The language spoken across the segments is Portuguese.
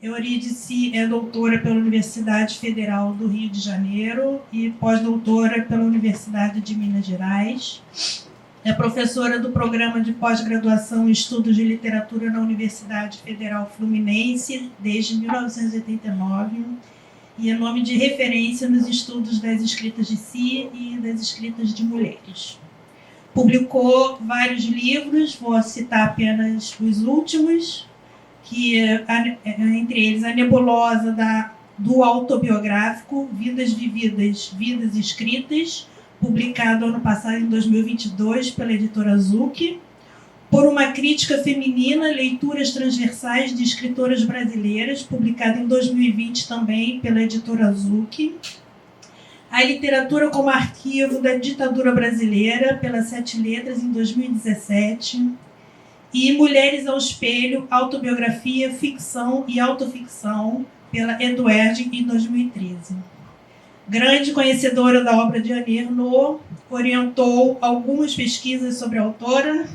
Eurídice é doutora pela Universidade Federal do Rio de Janeiro e pós-doutora pela Universidade de Minas Gerais. É professora do Programa de Pós-Graduação em Estudos de Literatura na Universidade Federal Fluminense desde 1989 e é nome de referência nos estudos das escritas de si e das escritas de mulheres. Publicou vários livros, vou citar apenas os últimos, que entre eles A Nebulosa do Autobiográfico, Vidas Vividas, Vidas Escritas, publicado ano passado, em 2022, pela editora Zucchi. Por uma Crítica Feminina, Leituras Transversais de Escritoras Brasileiras, publicado em 2020 também pela editora Zucchi. A Literatura como Arquivo da Ditadura Brasileira, pela Sete Letras, em 2017. E Mulheres ao Espelho, Autobiografia, Ficção e Autoficção, pela Eduerd, em 2013. Grande conhecedora da obra de Annie Ernaux, orientou algumas pesquisas sobre a autora,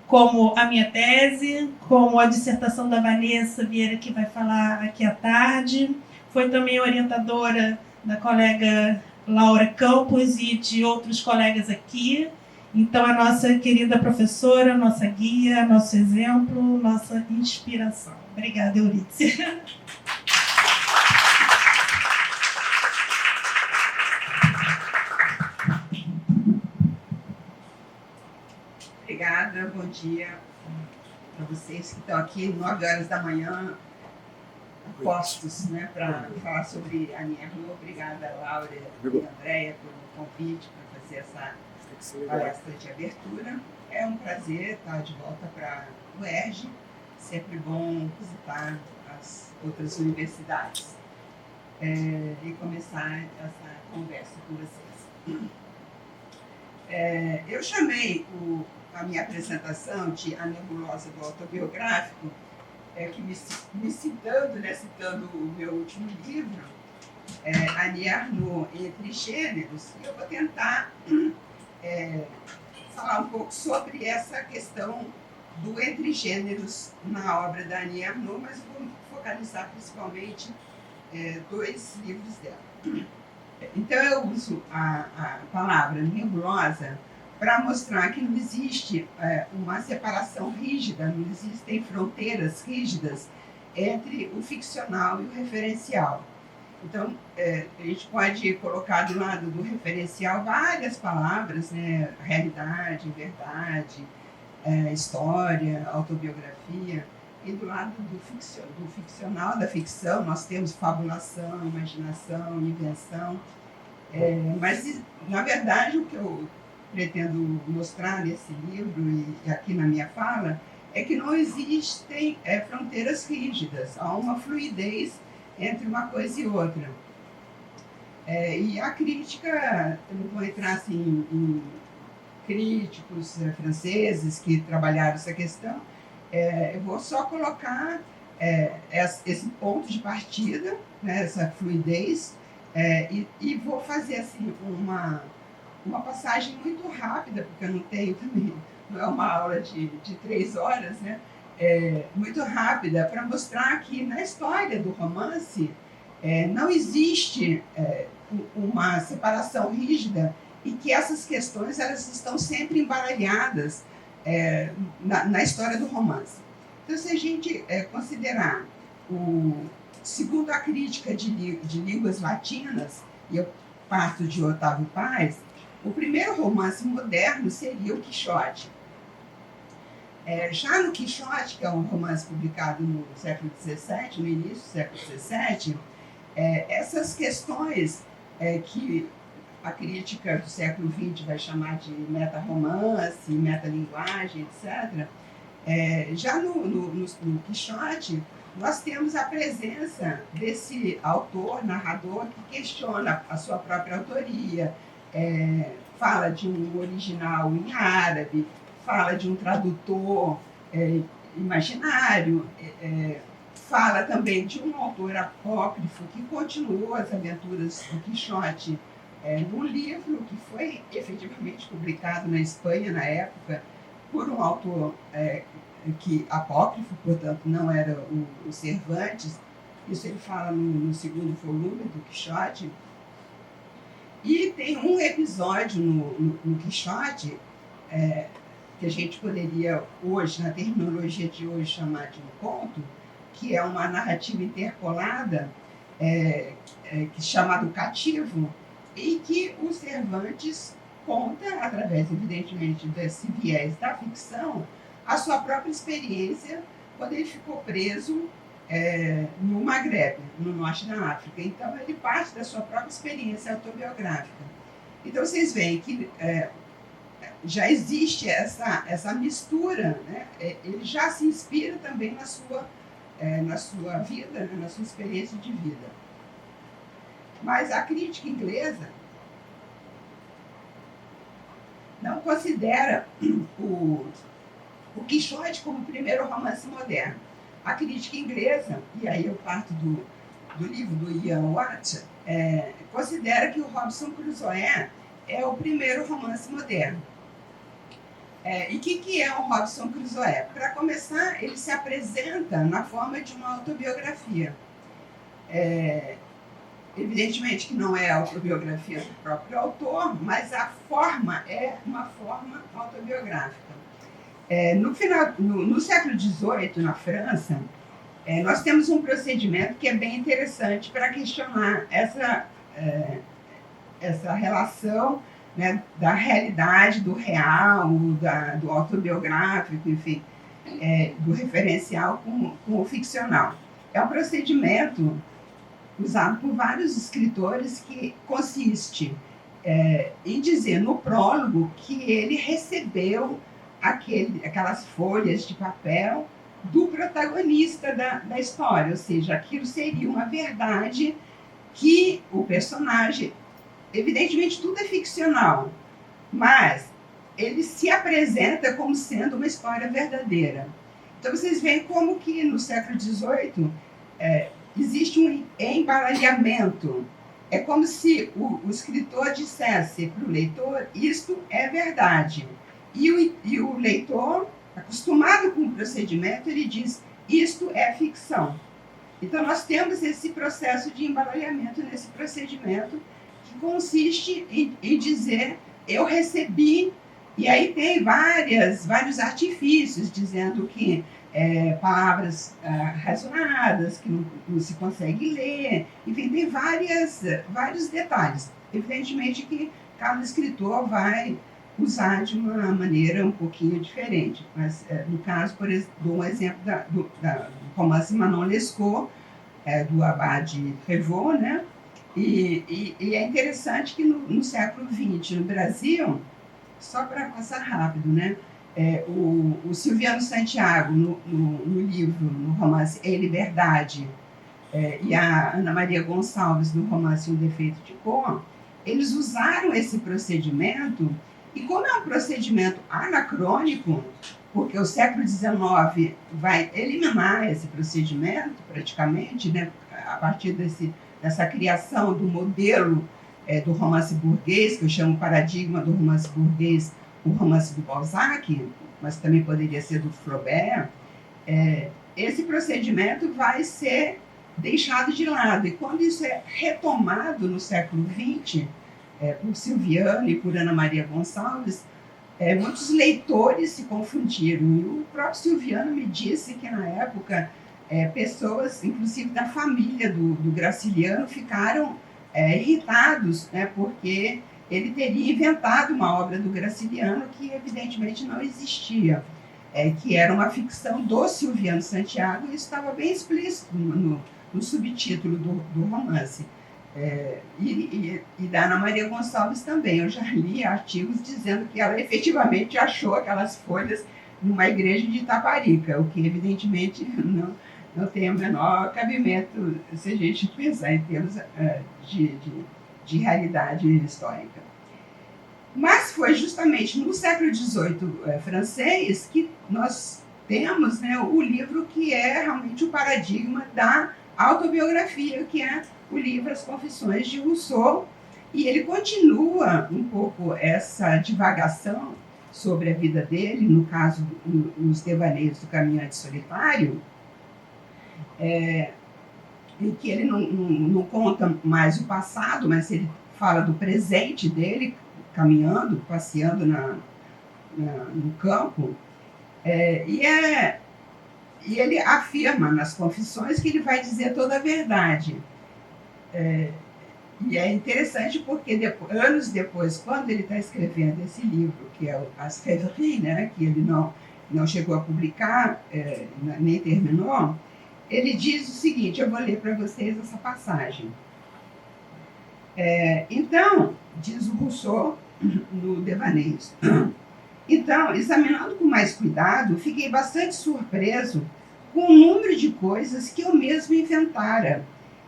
como a minha tese, como a dissertação da Vanessa Vieira, que vai falar aqui à tarde. Foi também orientadora da colega Laura Campos e de outros colegas aqui. Então, a nossa querida professora, nossa guia, nosso exemplo, nossa inspiração. Obrigada, Eurídice. Obrigada, bom dia para vocês que estão aqui 9 horas da manhã, postos, né, para falar sobre Annie Ernaux. Obrigada, Laura e Andréia, pelo convite para fazer essa palestra de abertura. É um prazer estar de volta para o UERJ, sempre bom visitar as outras universidades e começar essa conversa com vocês. Eu chamei a minha apresentação de A Nebulosa do Autobiográfico, que me citando, né, citando o meu último livro, Annie Ernaux Entre Gêneros, e eu vou tentar falar um pouco sobre essa questão do entre gêneros na obra da Annie Ernaux, mas vou focalizar principalmente 2 livros dela. Então, eu uso a palavra nebulosa para mostrar que não existe uma separação rígida, não existem fronteiras rígidas entre o ficcional e o referencial. Então, a gente pode colocar do lado do referencial várias palavras, né? Realidade, verdade, história, autobiografia. E do lado do ficcional, da ficção, nós temos fabulação, imaginação, invenção. Mas, na verdade, o que eu pretendo mostrar nesse livro e aqui na minha fala é que não existem fronteiras rígidas, há uma fluidez entre uma coisa e outra. E a crítica, eu não vou entrar assim, em críticos franceses que trabalharam essa questão, eu vou só colocar esse ponto de partida, né, essa fluidez, e vou fazer assim, uma passagem muito rápida, porque eu não tenho também, não é uma aula de 3 horas, né? Muito rápida, para mostrar que na história do romance não existe uma separação rígida e que essas questões elas estão sempre embaralhadas na história do romance. Então, se a gente considerar, segundo a crítica de línguas latinas, e eu parto de Otávio Paz, o primeiro romance moderno seria o Quixote. Já no Quixote, que é um romance publicado no século XVII, no início do século XVII, essas questões que a crítica do século XX vai chamar de meta-romance, metalinguagem, etc., já no Quixote, nós temos a presença desse autor, narrador, que questiona a sua própria autoria, fala de um original em árabe, fala de um tradutor imaginário, fala também de um autor apócrifo que continuou as aventuras do Quixote num livro que foi efetivamente publicado na Espanha na época por um autor que apócrifo, portanto, não era o Cervantes. Isso ele fala no segundo volume do Quixote. E tem um episódio no Quixote que a gente poderia hoje, na terminologia de hoje, chamar de um conto, que é uma narrativa interpolada, chamado Cativo, e que o Cervantes conta, através, evidentemente, desse viés da ficção, a sua própria experiência quando ele ficou preso no Maghreb, no norte da África. Então, ele parte da sua própria experiência autobiográfica. Então, vocês veem que já existe essa mistura, né? Ele já se inspira também na sua vida, né? Na sua experiência de vida. Mas a crítica inglesa não considera o Quixote como o primeiro romance moderno. A crítica inglesa, e aí eu parto do livro do Ian Watt, considera que o Robinson Crusoe é o primeiro romance moderno. E o que é o Robinson Crusoe? Para começar, ele se apresenta na forma de uma autobiografia. Evidentemente que não é a autobiografia do próprio autor, mas a forma é uma forma autobiográfica. No século XVIII, na França, nós temos um procedimento que é bem interessante para questionar essa relação, né, da realidade, do real, do autobiográfico, enfim, do referencial com o ficcional. É um procedimento usado por vários escritores que consiste em dizer no prólogo que ele recebeu aquelas folhas de papel do protagonista da história, ou seja, aquilo seria uma verdade que o personagem, evidentemente tudo é ficcional, mas ele se apresenta como sendo uma história verdadeira. Então vocês veem como que no século XVIII existe um embaralhamento. É como se o escritor dissesse para o leitor: isto é verdade. E o leitor, acostumado com o procedimento, ele diz: isto é ficção. Então nós temos esse processo de embaralhamento nesse procedimento, que consiste em dizer: eu recebi, e aí tem vários artifícios dizendo que palavras razonadas, que não se consegue ler, enfim, tem vários detalhes. Evidentemente que cada escritor vai usar de uma maneira um pouquinho diferente, mas no caso, por exemplo, dou um exemplo do romance Manon Lescaut, do Abade Prévost, né? E é interessante que no século XX, no Brasil, só para passar rápido, né? O Silviano Santiago, no livro, no romance É Liberdade, e a Ana Maria Gonçalves, no romance Um Defeito de Cor, eles usaram esse procedimento, e como é um procedimento anacrônico, porque o século XIX vai eliminar esse procedimento, praticamente, né, a partir dessa criação do modelo do romance burguês, que eu chamo paradigma do romance burguês, o romance do Balzac, mas também poderia ser do Flaubert, esse procedimento vai ser deixado de lado. E quando isso é retomado no século XX, por Silviano e por Ana Maria Gonçalves, muitos leitores se confundiram. E o próprio Silviano me disse que, na época, pessoas, inclusive da família do Graciliano, ficaram irritados, né, porque ele teria inventado uma obra do Graciliano que, evidentemente, não existia, que era uma ficção do Silviano Santiago, e isso estava bem explícito no subtítulo do romance. E da Ana Maria Gonçalves também. Eu já li artigos dizendo que ela efetivamente achou aquelas folhas numa igreja de Itaparica, o que, evidentemente, não tem o menor cabimento se a gente pensar em termos de realidade histórica. Mas foi justamente no século XVIII francês que nós temos, né, o livro que é realmente o paradigma da autobiografia, que é o livro As Confissões de Rousseau, e ele continua um pouco essa divagação sobre a vida dele, no caso, nos devaneios do Caminhante Solitário, em que ele não conta mais o passado, mas ele fala do presente dele, caminhando, passeando no campo, e ele afirma nas confissões que ele vai dizer toda a verdade. E é interessante porque anos depois, quando ele está escrevendo esse livro, que é As Rêveries, né, que ele não chegou a publicar, nem terminou, ele diz o seguinte, eu vou ler para vocês essa passagem. Então, diz o Rousseau no Devaneios, então, examinando com mais cuidado, fiquei bastante surpreso com o número de coisas que eu mesmo inventara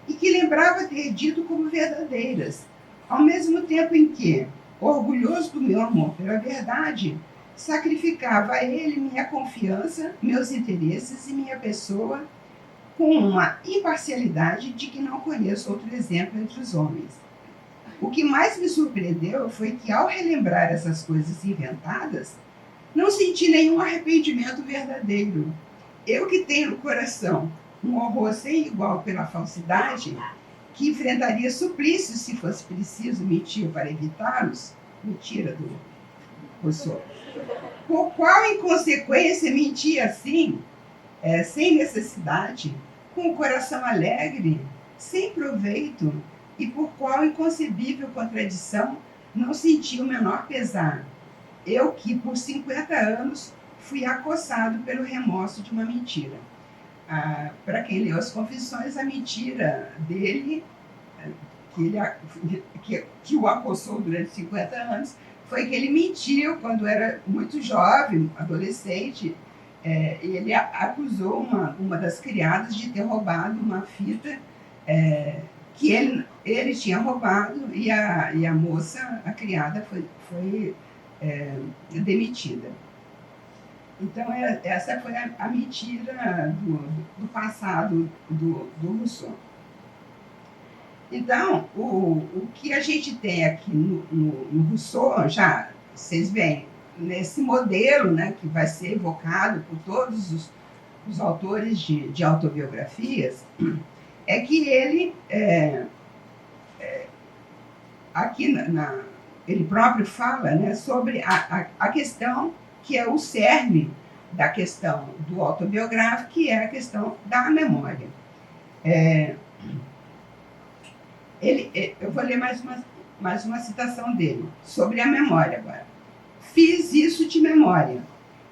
e que lembrava ter dito como verdadeiras, ao mesmo tempo em que, orgulhoso do meu amor pela verdade, sacrificava a ele minha confiança, meus interesses e minha pessoa com uma imparcialidade de que não conheço outro exemplo entre os homens. O que mais me surpreendeu foi que, ao relembrar essas coisas inventadas, não senti nenhum arrependimento verdadeiro. Eu que tenho no coração um horror sem igual pela falsidade, que enfrentaria suplícios se fosse preciso mentir para evitá-los, mentira do Rousseau, por qual inconsequência mentia assim, sem necessidade, com o coração alegre, sem proveito, e por qual inconcebível contradição não senti o menor pesar. Eu que, por 50 anos, fui acossado pelo remorso de uma mentira. Para quem leu as confissões, a mentira dele, que o acossou durante 50 anos, foi que ele mentiu quando era muito jovem, adolescente, e ele acusou uma das criadas de ter roubado uma fita que ele tinha roubado, e a moça, a criada, foi demitida. Então, essa foi a mentira do passado do Rousseau. Então, o que a gente tem aqui no Rousseau, já vocês veem, nesse modelo, né, que vai ser evocado por todos os autores de autobiografias, é que ele, aqui ele próprio fala, né, sobre a questão que é o cerne da questão do autobiográfico, que é a questão da memória. Eu vou ler mais uma citação dele, sobre a memória agora. Fiz isso de memória,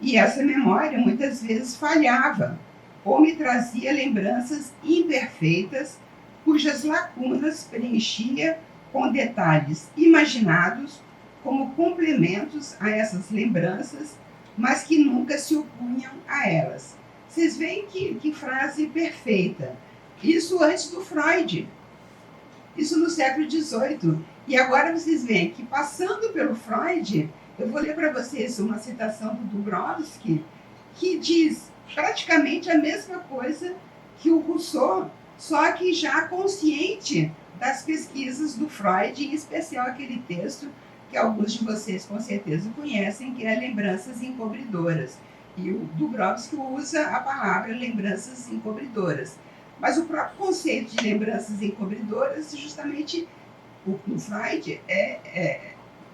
e essa memória muitas vezes falhava, ou me trazia lembranças imperfeitas, cujas lacunas preenchia com detalhes imaginados como complementos a essas lembranças, mas que nunca se opunham a elas. Vocês veem que frase perfeita. Isso antes do Freud. Isso no século XVIII. E agora vocês veem que, passando pelo Freud, eu vou ler para vocês uma citação do Dubrovsky, que diz praticamente a mesma coisa que o Rousseau, só que já consciente das pesquisas do Freud, em especial aquele texto que alguns de vocês com certeza conhecem, que é Lembranças Encobridoras. E o Dubrovsky usa a palavra lembranças encobridoras. Mas o próprio conceito de lembranças encobridoras, justamente no Freud,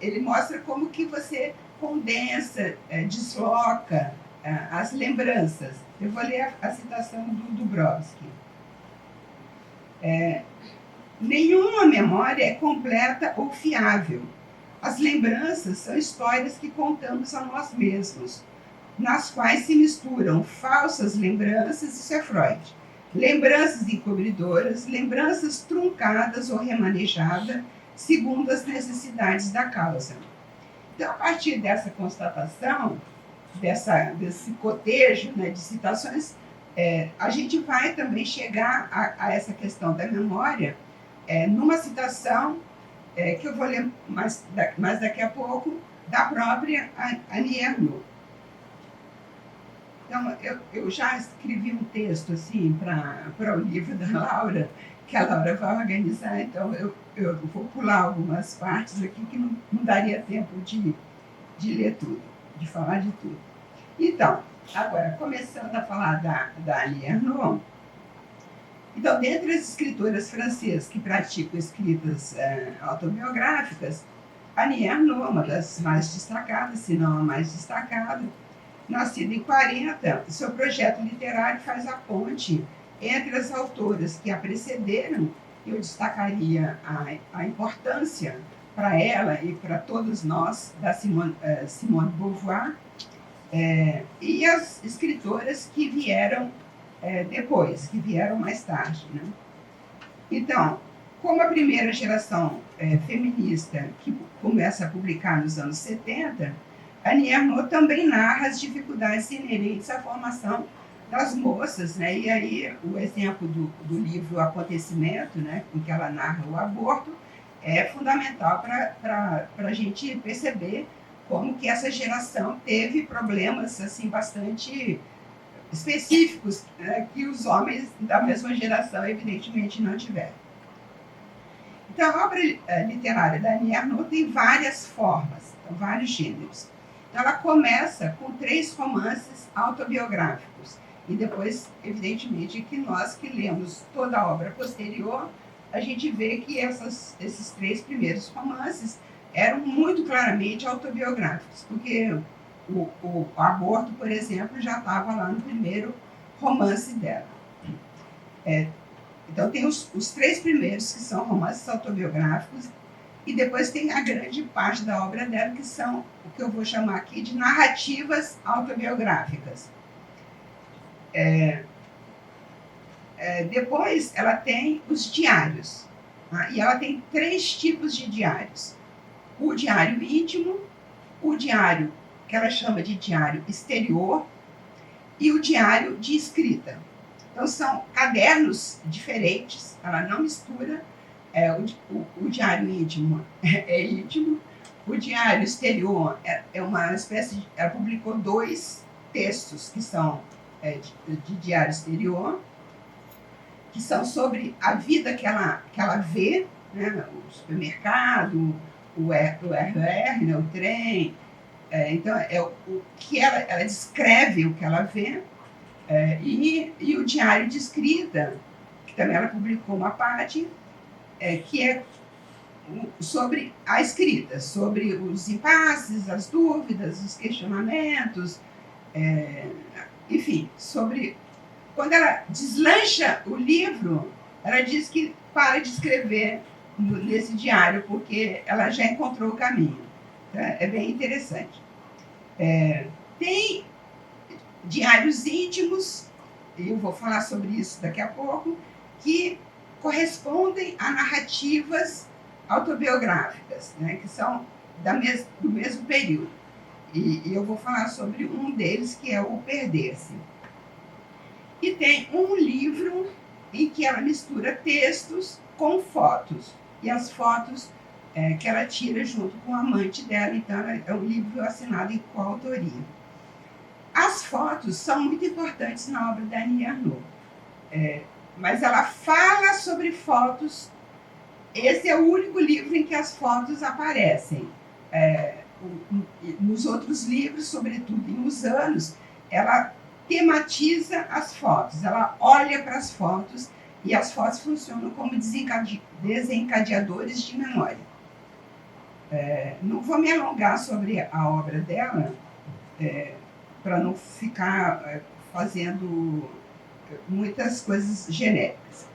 ele mostra como que você condensa, desloca as lembranças. Eu vou ler a citação do Dubrovsky. Nenhuma memória é completa ou fiável. As lembranças são histórias que contamos a nós mesmos, nas quais se misturam falsas lembranças, isso é Freud, lembranças encobridoras, lembranças truncadas ou remanejadas, segundo as necessidades da causa. Então, a partir dessa constatação, desse cotejo, né, de citações, a gente vai também chegar a essa questão da memória numa citação que eu vou ler mais daqui a pouco, da própria Annie Ernaux. Então, eu já escrevi um texto assim, para o livro da Laura, que a Laura vai organizar, então eu vou pular algumas partes aqui que não daria tempo de ler tudo. de falar de tudo. Então, agora, começando a falar da Annie Ernaux, então, dentre as escritoras francesas que praticam escritas autobiográficas, Annie Ernaux é uma das mais destacadas, se não a mais destacada. Nascida em 40, seu projeto literário faz a ponte entre as autoras que a precederam. Eu destacaria a importância para ela e para todos nós da Simone de Beauvoir, e as escritoras que vieram depois, que vieram mais tarde, né? Então, como a primeira geração feminista que começa a publicar nos anos 70, Annie Ernaux também narra as dificuldades inerentes à formação das moças, né? E aí o exemplo do livro Acontecimento, né, em que ela narra o aborto, é fundamental para a gente perceber como que essa geração teve problemas assim bastante específicos, né, que os homens da mesma geração evidentemente não tiveram. Então, a obra literária da Annie Ernaux tem várias formas, vários gêneros. Então, ela começa com 3 romances autobiográficos. E depois, evidentemente, que nós que lemos toda a obra posterior, a gente vê que esses 3 primeiros romances eram muito claramente autobiográficos, porque o aborto, por exemplo, já estava lá no primeiro romance dela. Então, tem os 3 primeiros, que são romances autobiográficos, e depois tem a grande parte da obra dela, que são o que eu vou chamar aqui de narrativas autobiográficas. Depois, ela tem os diários. Tá? E ela tem 3 tipos de diários. O diário íntimo, o diário que ela chama de diário exterior, e o diário de escrita. Então, são cadernos diferentes, ela não mistura. O diário íntimo é íntimo, o diário exterior é uma espécie de... Ela publicou 2 textos que são de diário exterior, que são sobre a vida que ela vê, né, o supermercado, o RR, né, o trem. Então, o que ela descreve o que ela vê, e o diário de escrita, que também ela publicou uma parte, que é sobre a escrita, sobre os impasses, as dúvidas, os questionamentos, enfim, sobre... Quando ela deslancha o livro, ela diz que para de escrever nesse diário, porque ela já encontrou o caminho. É bem interessante. Tem diários íntimos, e eu vou falar sobre isso daqui a pouco, que correspondem a narrativas autobiográficas, né, que são do mesmo período. E eu vou falar sobre um deles, que é o Perder-se. E tem um livro em que ela mistura textos com fotos. E as fotos que ela tira junto com o amante dela. Então, é um livro assinado em coautoria. As fotos são muito importantes na obra da Annie Ernaux. Mas ela fala sobre fotos. Esse é o único livro em que as fotos aparecem. Nos outros livros, sobretudo em Os Anos, ela tematiza as fotos, ela olha para as fotos, e as fotos funcionam como desencadeadores de memória. Não vou me alongar sobre a obra dela, para não ficar fazendo muitas coisas genéricas.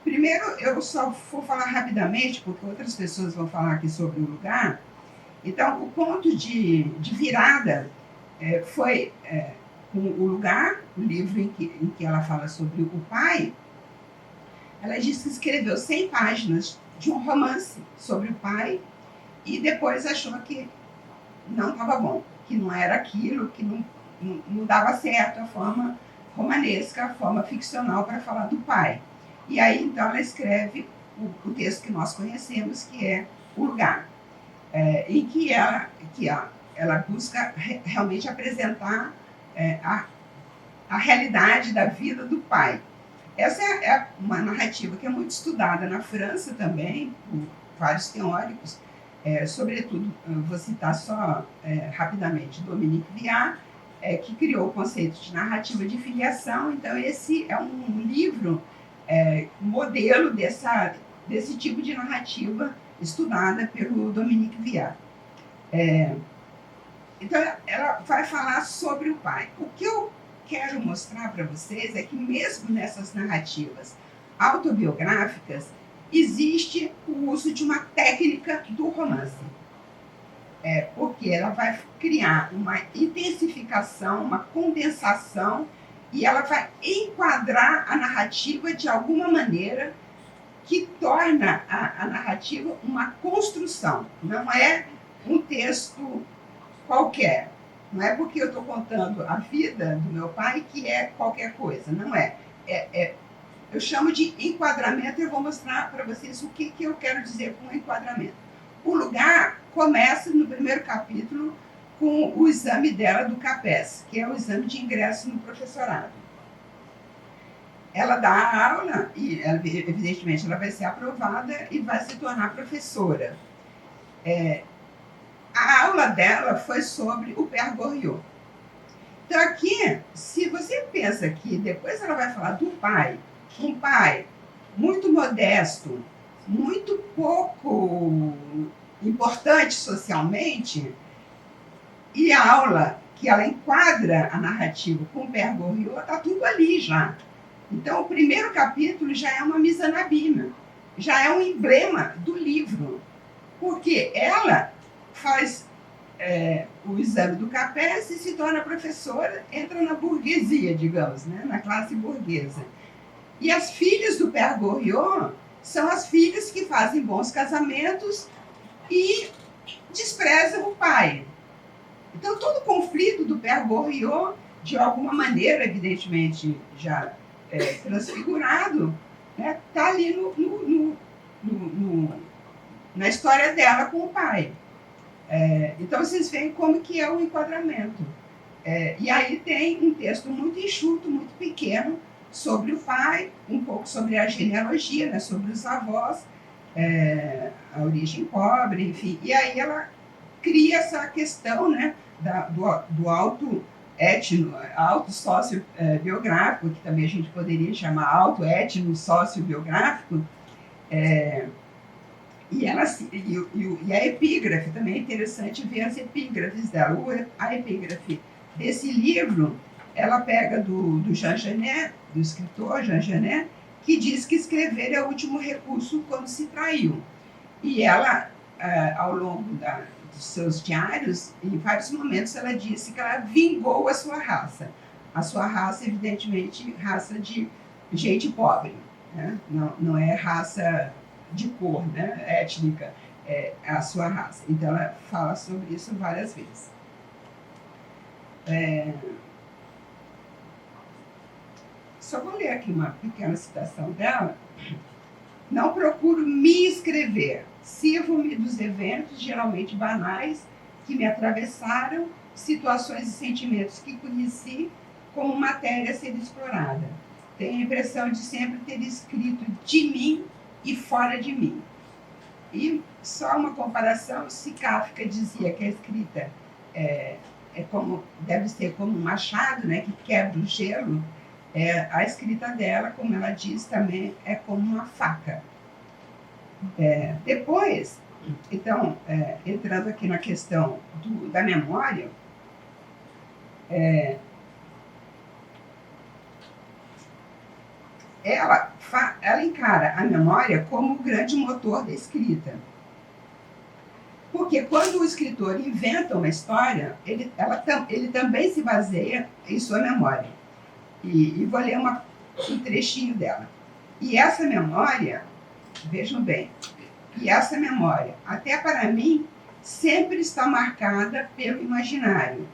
Primeiro, eu só vou falar rapidamente, porque outras pessoas vão falar aqui sobre o lugar. Então, o ponto de virada foi com O Lugar, o livro em que ela fala sobre o pai. Ela disse que escreveu 100 páginas de um romance sobre o pai e depois achou que não estava bom, que não era aquilo, que não dava certo a forma romanesca, a forma ficcional para falar do pai. E aí, então, ela escreve o texto que nós conhecemos, que é O Lugar, em que ela busca realmente apresentar a realidade da vida do pai. Essa é uma narrativa que é muito estudada na França também, por vários teóricos, sobretudo, vou citar só rapidamente Dominique Viard, que criou o conceito de narrativa de filiação. Então, esse é um livro modelo desse tipo de narrativa estudada pelo Dominique Viard. Então, ela vai falar sobre o pai. O que eu quero mostrar para vocês é que, mesmo nessas narrativas autobiográficas, existe o uso de uma técnica do romance. Porque ela vai criar uma intensificação, uma condensação, e ela vai enquadrar a narrativa de alguma maneira que torna a narrativa uma construção. Não é um texto qualquer. Não é porque eu estou contando a vida do meu pai que é qualquer coisa. Não é. Eu chamo de enquadramento e eu vou mostrar para vocês o que eu quero dizer com enquadramento. O lugar começa no primeiro capítulo com o exame dela do CAPES, que é o exame de ingresso no professorado. Ela dá a aula e, evidentemente, ela vai ser aprovada e vai se tornar professora. A aula dela foi sobre o Père Goriot. Então, aqui, se você pensa que depois ela vai falar do pai, um pai muito modesto, muito pouco importante socialmente, e a aula que ela enquadra a narrativa com o Père Goriot, está tudo ali já. Então, o primeiro capítulo já é uma mise en abîme, já é um emblema do livro, porque ela faz o exame do CAPES e se torna professora, entra na burguesia, digamos, né? Na classe burguesa. E as filhas do Père Goriot são as filhas que fazem bons casamentos e desprezam o pai. Então, todo o conflito do Père Goriot, de alguma maneira, evidentemente, já transfigurado, está ali na história dela com o pai. Então, vocês veem como que é o enquadramento. E aí tem um texto muito enxuto, muito pequeno, sobre o pai, um pouco sobre a genealogia, né, sobre os avós, a origem pobre, enfim. E aí ela cria essa questão, né, do auto-étno, auto-sociobiográfico, que também a gente poderia chamar auto-étno-sociobiográfico. E a epígrafe também é interessante ver as epígrafes dela. A epígrafe desse livro, ela pega do Jean Genet, do escritor Jean Genet, que diz que escrever é o último recurso quando se traiu. E ela, ao longo dos seus diários, em vários momentos, ela disse que ela vingou a sua raça. A sua raça, evidentemente, raça de gente pobre, né? Não é raça de cor, né? Étnica, é a sua raça. Então, ela fala sobre isso várias vezes. Só vou ler aqui uma pequena citação dela. Não procuro me escrever, sirvo-me dos eventos, geralmente banais, que me atravessaram, situações e sentimentos que conheci como matéria a ser explorada. Tenho a impressão de sempre ter escrito de mim e fora de mim. E só uma comparação, se Kafka dizia que a escrita deve ser como um machado, né, que quebra o gelo, a escrita dela, como ela diz também, é como uma faca. Depois, então, entrando aqui na questão da memória, ela encara a memória como o grande motor da escrita. Porque quando o escritor inventa uma história, ele também se baseia em sua memória. E vou ler um trechinho dela. E essa memória, vejam bem, até para mim, sempre está marcada pelo imaginário,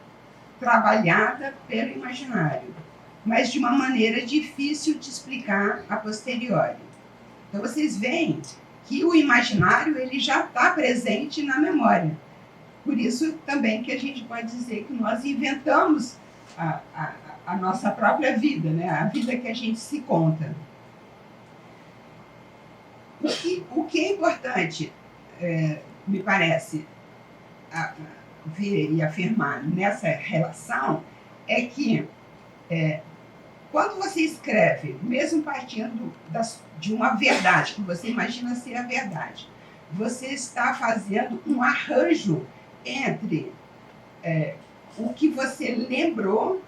trabalhada pelo imaginário, mas de uma maneira difícil de explicar a posteriori. Então, vocês veem que o imaginário ele já está presente na memória. Por isso, também, que a gente pode dizer que nós inventamos a nossa própria vida, né? A vida que a gente se conta. O que é importante me parece ver e afirmar nessa relação é que quando você escreve, mesmo partindo de uma verdade, que você imagina ser a verdade, você está fazendo um arranjo entre o que você lembrou,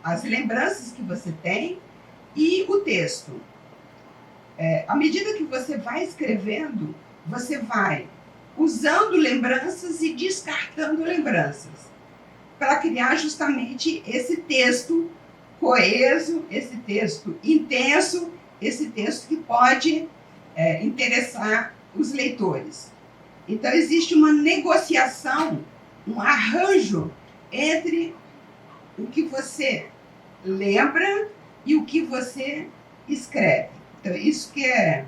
as lembranças que você tem e o texto. À medida que você vai escrevendo, você vai usando lembranças e descartando lembranças, para criar justamente esse texto coeso, esse texto intenso, esse texto que pode interessar os leitores. Então, existe uma negociação, um arranjo entre o que você lembra e o que você escreve. Então, isso que é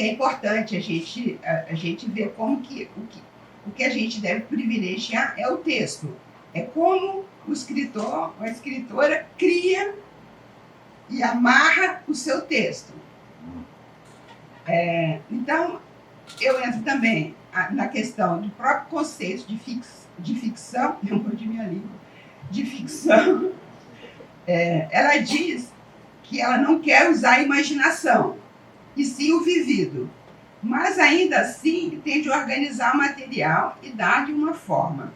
importante, a gente ver como que o que a gente deve privilegiar é o texto. É como o escritor ou a escritora cria e amarra o seu texto. Então, eu entro também na questão do próprio conceito de ficção, eu mordi minha língua, de ficção. Ela diz que ela não quer usar a imaginação, e sim o vivido, mas ainda assim tem de organizar o material e dar-lhe uma forma.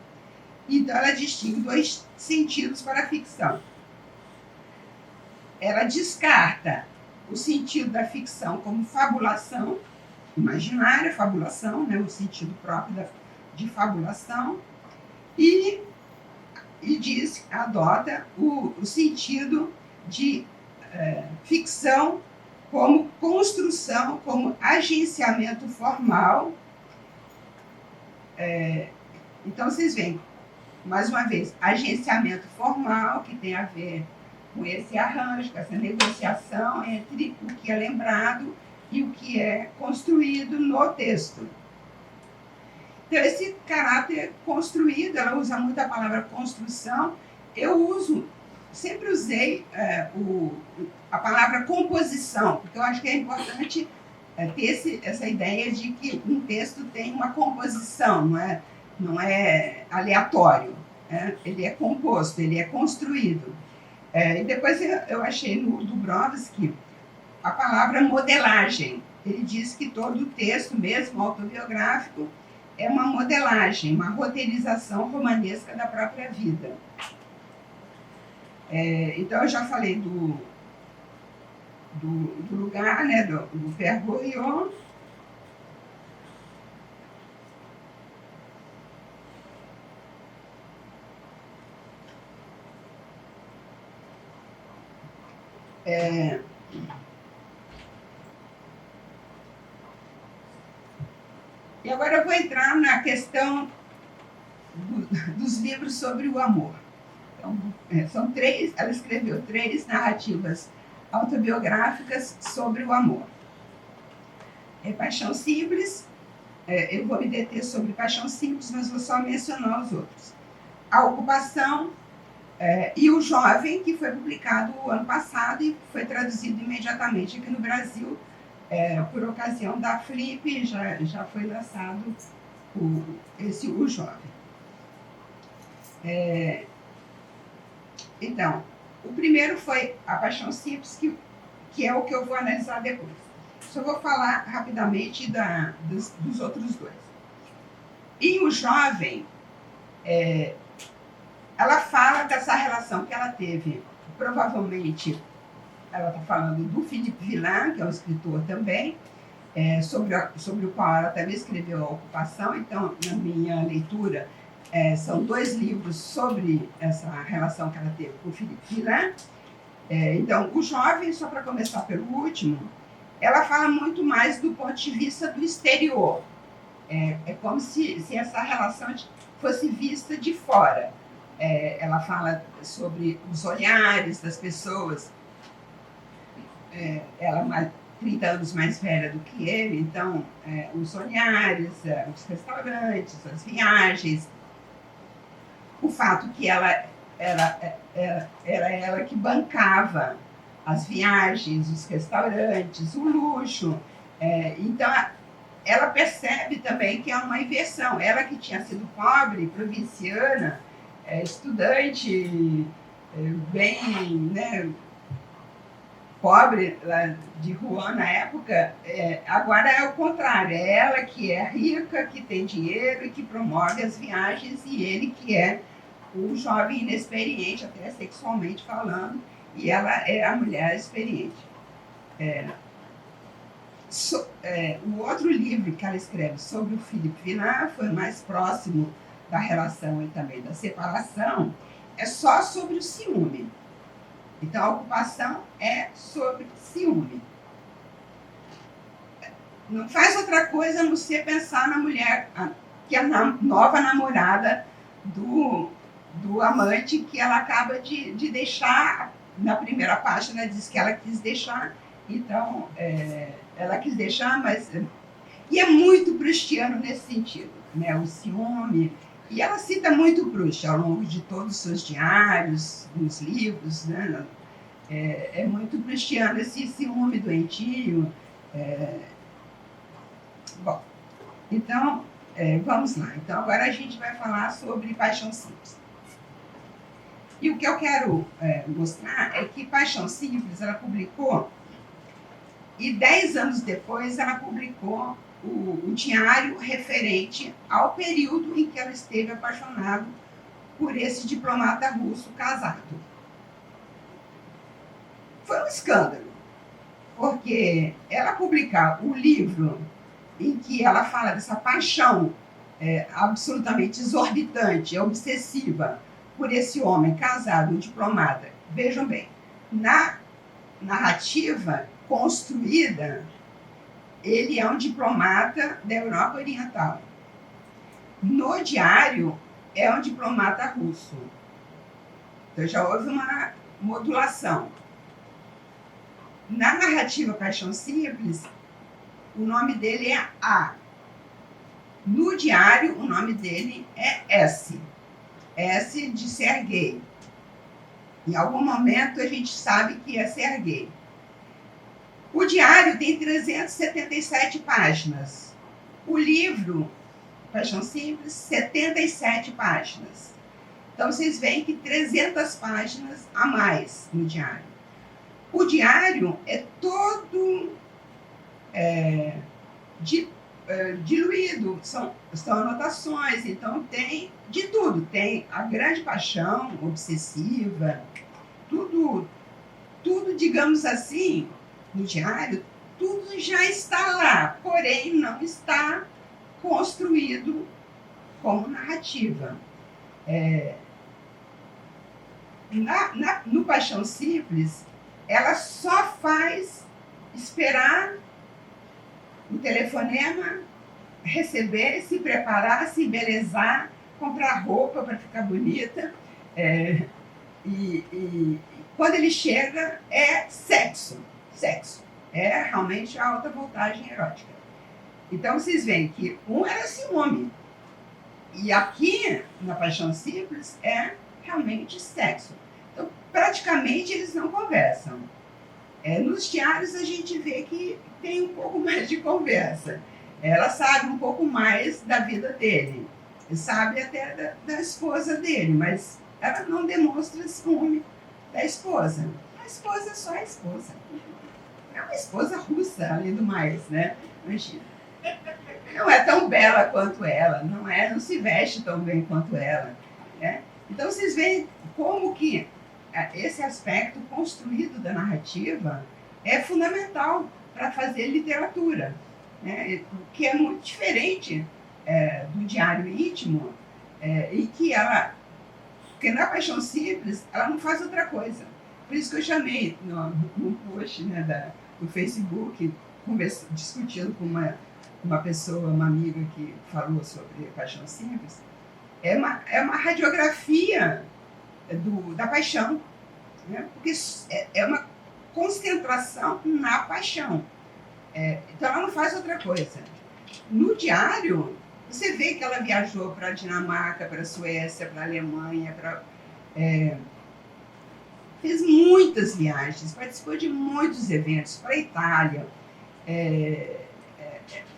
Então, ela distingue dois sentidos para a ficção. Ela descarta o sentido da ficção como fabulação imaginária, fabulação, né, o sentido próprio de fabulação, e adota o sentido de ficção como construção, como agenciamento formal. Então, vocês veem, mais uma vez, agenciamento formal, que tem a ver com esse arranjo, com essa negociação entre o que é lembrado e o que é construído no texto. Então, esse caráter construído, ela usa muito a palavra construção. Eu sempre usei a palavra composição, porque eu acho que é importante ter essa ideia de que um texto tem uma composição, não é aleatório, ele é composto, ele é construído. E depois eu achei no Dubrovsky a palavra modelagem. Ele diz que todo texto, mesmo autobiográfico, é uma modelagem, uma roteirização romanesca da própria vida. Então, eu já falei do lugar, né, do Père Goriot. E agora eu vou entrar na questão dos livros sobre o amor. Então, são 3, ela escreveu 3 narrativas autobiográficas sobre o amor. Paixão Simples, eu vou me deter sobre Paixão Simples, mas vou só mencionar os outros. A Ocupação e O Jovem, que foi publicado o ano passado e foi traduzido imediatamente aqui no Brasil, por ocasião da Flip, já foi lançado O Jovem. Então, o primeiro foi A Paixão Simples, que é o que eu vou analisar depois. Só vou falar rapidamente dos outros 2. E O Jovem, ela fala dessa relação que ela teve, provavelmente, ela está falando do Philippe Villain, que é um escritor também, sobre o qual ela também escreveu A Ocupação. Então, na minha leitura, são 2 livros sobre essa relação que ela teve com o Philippe Villain. Então, O Jovem, só para começar pelo último, ela fala muito mais do ponto de vista do exterior. É como se essa relação fosse vista de fora. Ela fala sobre os olhares das pessoas. Ela é 30 anos mais velha do que ele, então, os olhares, os restaurantes, as viagens. O fato que era ela que bancava as viagens, os restaurantes, o luxo. Então, ela percebe também que é uma inversão. Ela que tinha sido pobre, provinciana, estudante, bem, né, pobre lá de Rouen na época, agora é o contrário. É ela que é rica, que tem dinheiro e que promove as viagens, e ele que é o jovem inexperiente, até sexualmente falando, e ela é a mulher experiente. O outro livro que ela escreve sobre o Philippe Villain foi mais próximo da relação e também da separação, é só sobre o ciúme. Então, a ocupação é sobre ciúme. Não faz outra coisa a não ser pensar na mulher, que é a nova namorada do amante, que ela acaba de deixar. Na primeira página diz que ela quis deixar, então ela quis deixar, mas... E é muito proustiano nesse sentido, né? O ciúme. E ela cita muito Proust ao longo de todos os seus diários, nos livros, né? É muito proustiano esse ciúme doentio. Bom, então, vamos lá. Então, agora a gente vai falar sobre Paixão Simples. E o que eu quero mostrar é que Paixão Simples, ela publicou, e 10 anos depois ela publicou o diário referente ao período em que ela esteve apaixonada por esse diplomata russo casado. Foi um escândalo, porque ela publicar o livro em que ela fala dessa paixão absolutamente exorbitante, obsessiva, por esse homem casado, um diplomata. Vejam bem, na narrativa construída, ele é um diplomata da Europa Oriental. No diário, é um diplomata russo. Então já houve uma modulação. Na narrativa Paixão Simples, o nome dele é A. No diário, o nome dele é S. S de Serguei. Em algum momento a gente sabe que é Serguei. O diário tem 377 páginas. O livro, Paixão Simples, 77 páginas. Então vocês veem que 300 páginas a mais no diário. O diário é todo diluído, são anotações, então tem de tudo. Tem a grande paixão obsessiva, tudo, digamos assim, no diário, tudo já está lá, porém não está construído como narrativa. No Paixão Simples, ela só faz esperar o telefonema, receber, se preparar, se embelezar, comprar roupa para ficar bonita. E quando ele chega, é sexo. É realmente a alta voltagem erótica. Então, vocês veem que um era ciúme. E aqui, na Paixão Simples, é realmente sexo. Então, praticamente, eles não conversam. Nos diários, a gente vê que tem um pouco mais de conversa. Ela sabe um pouco mais da vida dele. Sabe até da esposa dele, mas ela não demonstra ciúme da esposa. A esposa é só a esposa. É uma esposa russa, além do mais, né? Imagina. Não é tão bela quanto ela, não se veste tão bem quanto ela, né? Então, vocês veem como que esse aspecto construído da narrativa é fundamental para fazer literatura, né? Que é muito diferente do diário íntimo, e que porque na Paixão Simples, ela não faz outra coisa. Por isso que eu chamei no post, né, do Facebook, discutindo com uma pessoa, uma amiga que falou sobre Paixão Simples, é uma radiografia da paixão, né? Porque é uma concentração na paixão. Então, ela não faz outra coisa. No diário, você vê que ela viajou para a Dinamarca, para a Suécia, para a Alemanha, fez muitas viagens, participou de muitos eventos, para a Itália.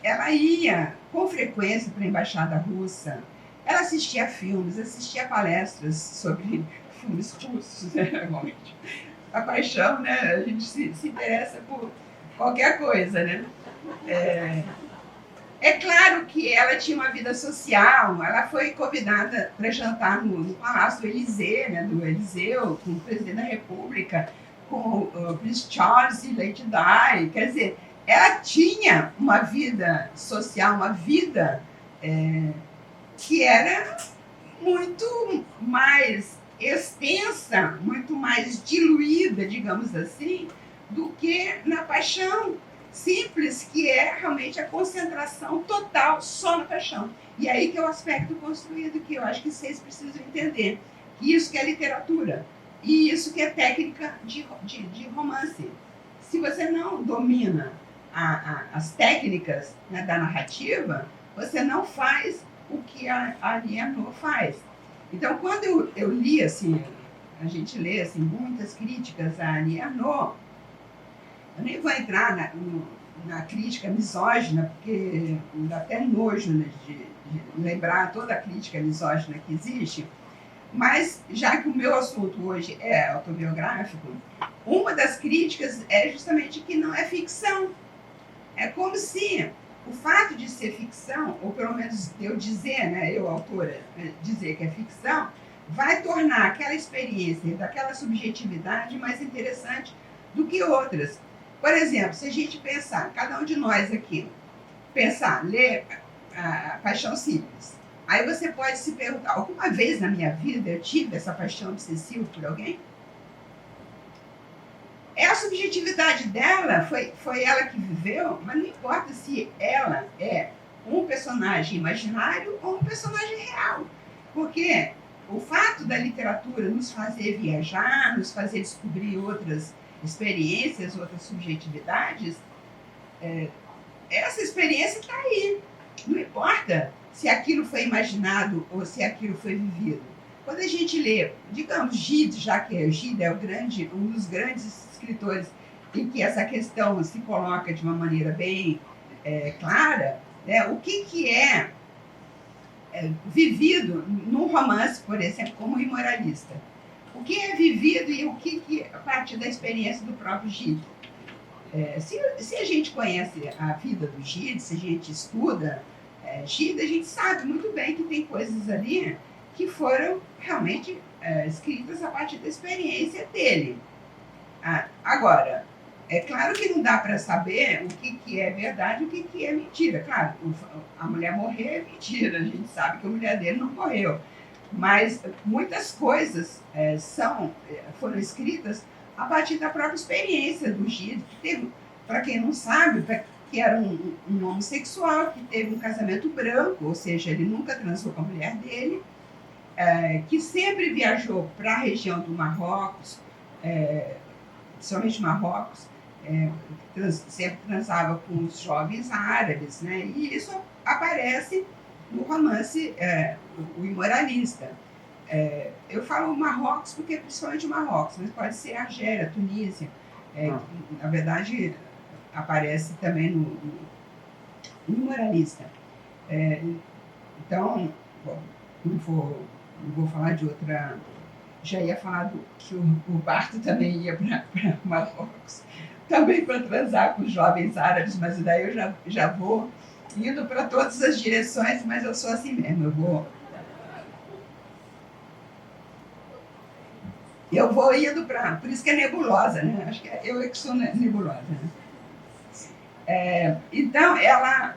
ela ia com frequência para a Embaixada Russa, ela assistia filmes, assistia palestras sobre filmes russos, né? Realmente. A paixão, né? A gente se interessa por qualquer coisa, né? É claro que ela tinha uma vida social, ela foi convidada para jantar no Palácio do Élysée, né, do Eliseu, com o presidente da República, com o Prince Charles e Lady Di. Quer dizer, ela tinha uma vida social, uma vida que era muito mais extensa, muito mais diluída, digamos assim, do que na paixão simples, que é realmente a concentração total só na paixão. E aí que é o aspecto construído, que eu acho que vocês precisam entender. Isso que é literatura. E isso que é técnica de romance. Se você não domina as técnicas, né, da narrativa, você não faz o que a Annie Ernaux faz. Então, quando eu li, assim, a gente lê assim, muitas críticas a Annie Ernaux, eu nem vou entrar na crítica misógina, porque dá até nojo, né, de lembrar toda a crítica misógina que existe, mas já que o meu assunto hoje é autobiográfico, uma das críticas é justamente que não é ficção. É como se o fato de ser ficção, ou pelo menos eu dizer, né, eu, autora, dizer que é ficção, vai tornar aquela experiência daquela subjetividade mais interessante do que outras. Por exemplo, se a gente pensar, cada um de nós aqui, ler a Paixão Simples, aí você pode se perguntar, alguma vez na minha vida eu tive essa paixão obsessiva por alguém? É a subjetividade dela, foi ela que viveu, mas não importa se ela é um personagem imaginário ou um personagem real. Porque o fato da literatura nos fazer viajar, nos fazer descobrir outras experiências, outras subjetividades, essa experiência está aí. Não importa se aquilo foi imaginado ou se aquilo foi vivido. Quando a gente lê, digamos, Gide, já que Gide é um dos grandes escritores em que essa questão se coloca de uma maneira bem clara, né? O que é vivido num romance, por exemplo, como O Imoralista? O que é vivido e o que a partir da experiência do próprio Gide? Se a gente conhece a vida do Gide, se a gente estuda Gide, a gente sabe muito bem que tem coisas ali que foram realmente escritas a partir da experiência dele. Agora, é claro que não dá para saber o que é verdade e o que é mentira. Claro, a mulher morrer é mentira, a gente sabe que a mulher dele não morreu. Mas muitas coisas foram escritas a partir da própria experiência do Gide, que teve, para quem não sabe, que era um homossexual, que teve um casamento branco, ou seja, ele nunca transou com a mulher dele, que sempre viajou para a região do Marrocos, principalmente Marrocos, sempre transava com os jovens árabes, né? E isso aparece no romance O Imoralista. Eu falo Marrocos porque é principalmente o Marrocos, mas pode ser Argélia, Tunísia. Na verdade, aparece também no Imoralista. Então, bom, não vou falar de outra. Já ia falar que o Barto também ia para Marrocos, também para transar com os jovens árabes, mas daí eu já vou indo para todas as direções, mas eu sou assim mesmo, eu vou indo para... Por isso que é nebulosa, né? Acho que eu que sou nebulosa. Né? Então, ela...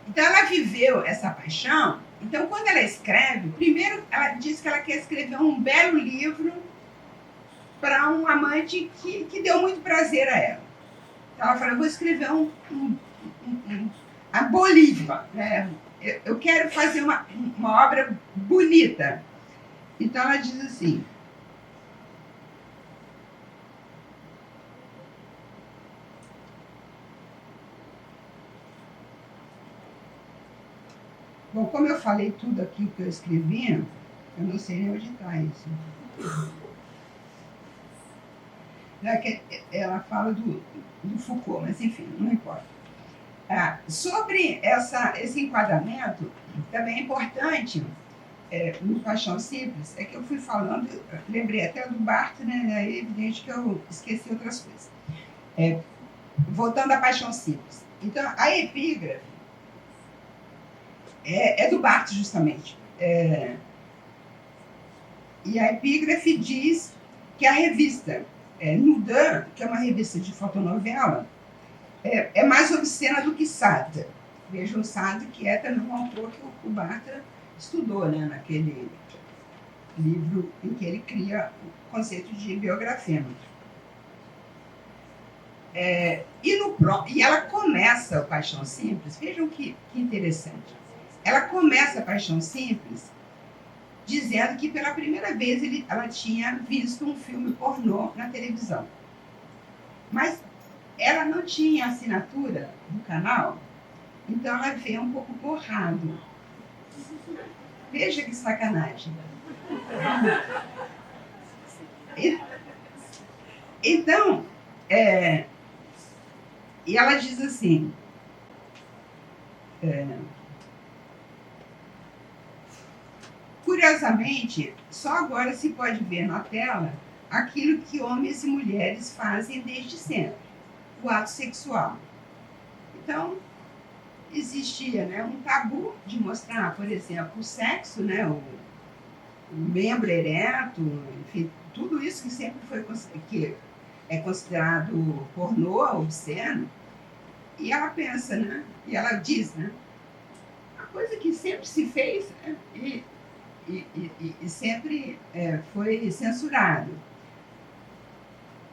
Então, ela viveu essa paixão. Então, quando ela escreve, primeiro ela diz que ela quer escrever um belo livro para um amante que deu muito prazer a ela. Então, ela fala, eu vou escrever a Bolívia, né? Eu quero fazer uma obra bonita. Então, ela diz assim... Bom, como eu falei tudo aqui que eu escrevi, eu não sei nem onde está isso. Ela fala do Foucault, mas enfim, não importa. Sobre esse enquadramento, também é importante, no Paixão Simples, é que eu fui falando, lembrei até do Barthes, né? É evidente que eu esqueci outras coisas. Voltando à Paixão Simples. Então, a epígrafe é do Barthes, justamente. E a epígrafe diz que a revista Nudan, que é uma revista de fotonovela, é mais obscena do que Sartre. Vejam Sartre, que é também um autor que o Barthes estudou, né, naquele livro em que ele cria o conceito de biografêmetro. E ela começa o Paixão Simples, vejam que interessante. Ela começa a Paixão Simples dizendo que pela primeira vez ela tinha visto um filme pornô na televisão. Mas ela não tinha assinatura do canal, então ela veio um pouco borrado. Veja que sacanagem. Então, e ela diz assim, curiosamente, só agora se pode ver na tela aquilo que homens e mulheres fazem desde sempre, o ato sexual. Então, existia, né, um tabu de mostrar, por exemplo, o sexo, né, o membro ereto, enfim, tudo isso que sempre foi que é considerado pornô, obsceno. E ela pensa, né, e ela diz, né, a coisa que sempre se fez, né, e sempre foi censurado.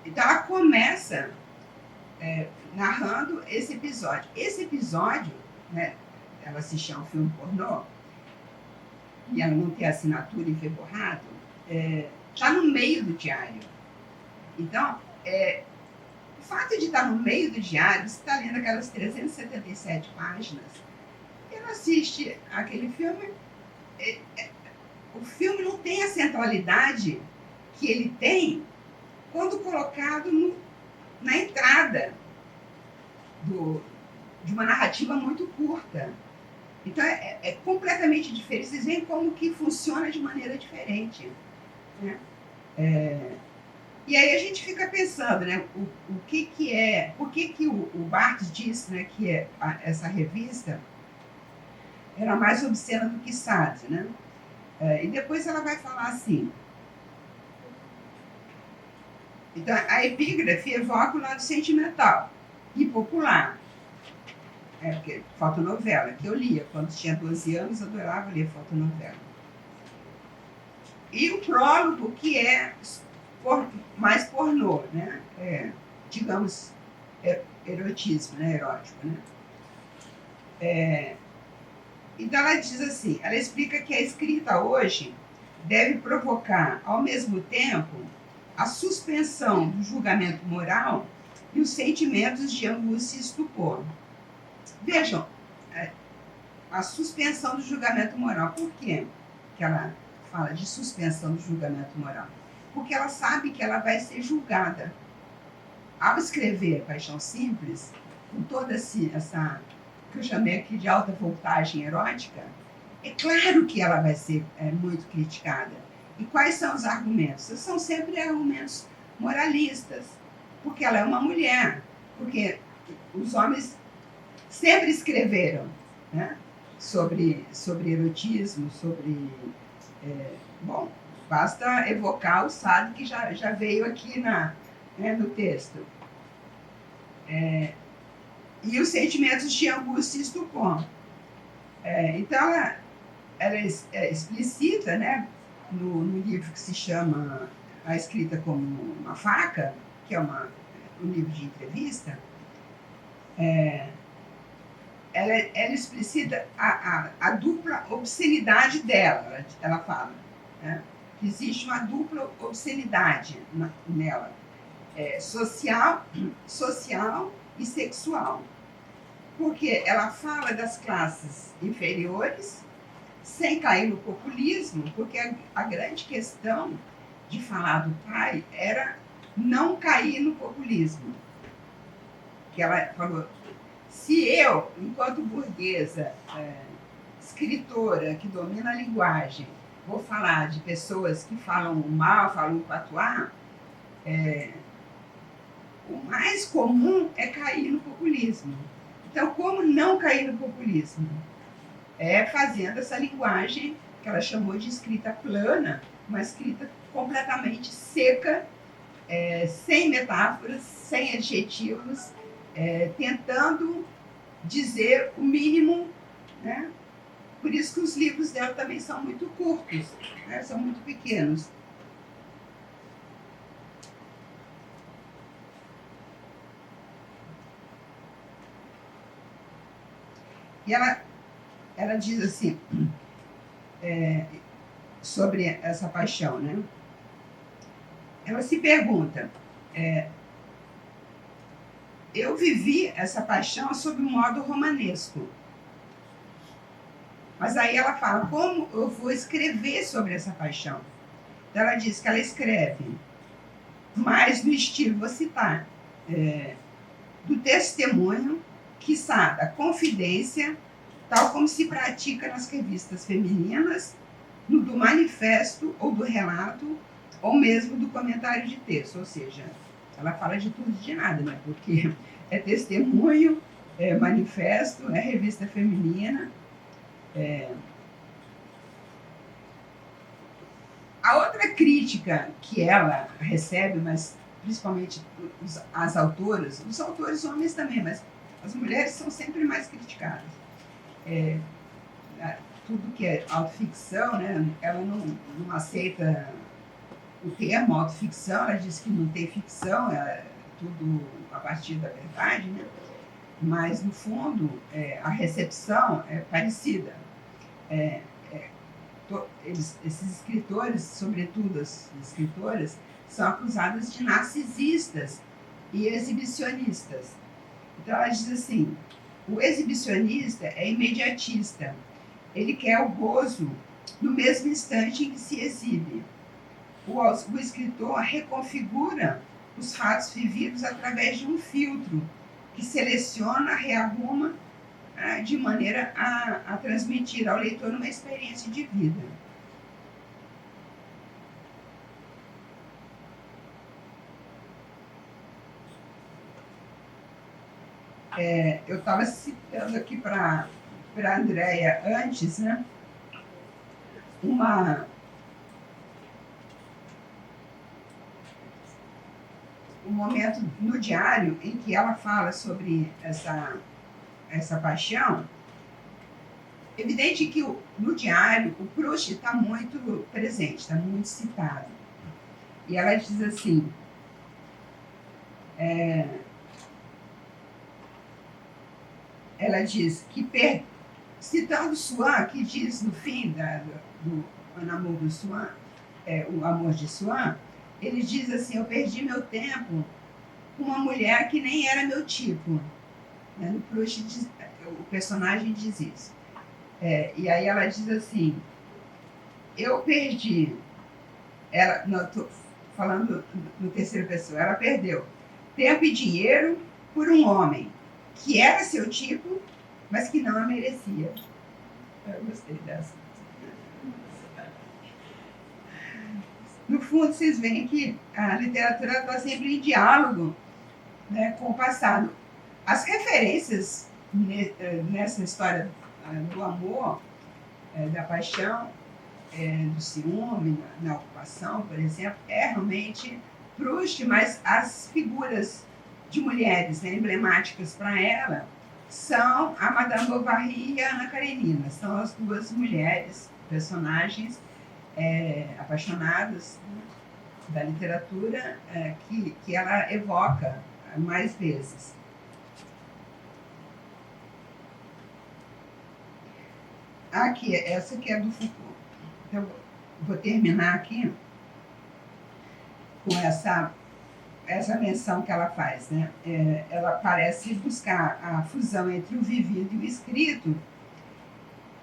Então ela começa narrando esse episódio. Esse episódio, né, ela assistia a um filme pornô, e ela não tem assinatura e ver borrado, está no meio do diário. Então, o fato de estar no meio do diário, você está lendo aquelas 377 páginas, ela assiste aquele filme, o filme não tem a centralidade que ele tem quando colocado na entrada de uma narrativa muito curta. Então, é completamente diferente. Vocês veem como que funciona de maneira diferente, né? E aí a gente fica pensando, né, por que o Barthes disse, né, que essa revista era mais obscena do que Sartre, né? E depois ela vai falar assim. Então, a epígrafe evoca o lado sentimental e popular. Porque fotonovela, que eu lia. Quando tinha 12 anos, eu adorava ler fotonovela. E o prólogo, que é mais pornô, né? Digamos, erotismo, né? Erótico, né? Então ela diz assim, ela explica que a escrita hoje deve provocar, ao mesmo tempo, a suspensão do julgamento moral e os sentimentos de angústia e estupor. Vejam, a suspensão do julgamento moral. Por quê que ela fala de suspensão do julgamento moral? Porque ela sabe que ela vai ser julgada. Ao escrever Paixão Simples, com toda essa, que eu chamei aqui de alta voltagem erótica, é claro que ela vai ser muito criticada. E quais são os argumentos? São sempre argumentos moralistas, porque ela é uma mulher, porque os homens sempre escreveram, né, sobre erotismo, bom, basta evocar o Sade, que já veio aqui no texto. E os sentimentos de angústia e estupor. Então, ela explicita, né, no livro que se chama A Escrita como uma Faca, que é um livro de entrevista, ela explicita a dupla obscenidade dela. Ela fala, né, que existe uma dupla obscenidade nela, social e sexual. Porque ela fala das classes inferiores, sem cair no populismo, porque a grande questão de falar do pai era não cair no populismo. Que ela falou, se eu, enquanto burguesa, escritora, que domina a linguagem, vou falar de pessoas que falam mal, falam patuá, o mais comum é cair no populismo. Então, como não cair no populismo? É fazendo essa linguagem que ela chamou de escrita plana, uma escrita completamente seca, sem metáforas, sem adjetivos, tentando dizer o mínimo, né? Por isso que os livros dela também são muito curtos, né? São muito pequenos. E ela diz assim, sobre essa paixão, né? Ela se pergunta, eu vivi essa paixão sob um modo romanesco. Mas aí ela fala, como eu vou escrever sobre essa paixão? Então ela diz que ela escreve mais no estilo, vou citar, do testemunho, quiçá da confidência, tal como se pratica nas revistas femininas, no do manifesto ou do relato, ou mesmo do comentário de texto. Ou seja, ela fala de tudo e de nada, né? Porque é testemunho, é manifesto, é revista feminina. A outra crítica que ela recebe, mas principalmente as autoras, os autores homens também, mas as mulheres são sempre mais criticadas. Tudo que é autoficção, né, ela não aceita o termo autoficção, ela diz que não tem ficção, é tudo a partir da verdade, né? Mas, no fundo, a recepção é parecida. Esses escritores, sobretudo as escritoras, são acusadas de narcisistas e exibicionistas. Então, ela diz assim, o exibicionista é imediatista. Ele quer o gozo no mesmo instante em que se exibe. O escritor reconfigura os fatos vividos através de um filtro que seleciona, rearruma, de maneira a transmitir ao leitor uma experiência de vida. Eu estava citando aqui para a Andréia antes, né, um momento no diário em que ela fala sobre essa paixão. Evidente que no diário o Proust está muito presente, está muito citado. E ela diz assim, ela diz que, citando Swann, que diz no fim do Amour de Swann, o Amor de Swann, ele diz assim, eu perdi meu tempo com uma mulher que nem era meu tipo. No Proust, o personagem diz isso. E aí ela diz assim, eu perdi, estou falando no terceira pessoa, ela perdeu tempo e dinheiro por um homem que era seu tipo, mas que não a merecia. Eu gostei dessa. No fundo, vocês veem que a literatura está sempre em diálogo, né, com o passado. As referências nessa história do amor, da paixão, do ciúme, na ocupação, por exemplo, realmente Proust, mas as figuras de mulheres, né, emblemáticas para ela são a Madame Bovary e a Ana Karenina. São as duas mulheres, personagens apaixonadas, né, da literatura que ela evoca mais vezes. Aqui, essa aqui é do Foucault. Então, vou terminar aqui com essa menção que ela faz, né? Ela parece buscar a fusão entre o vivido e o escrito,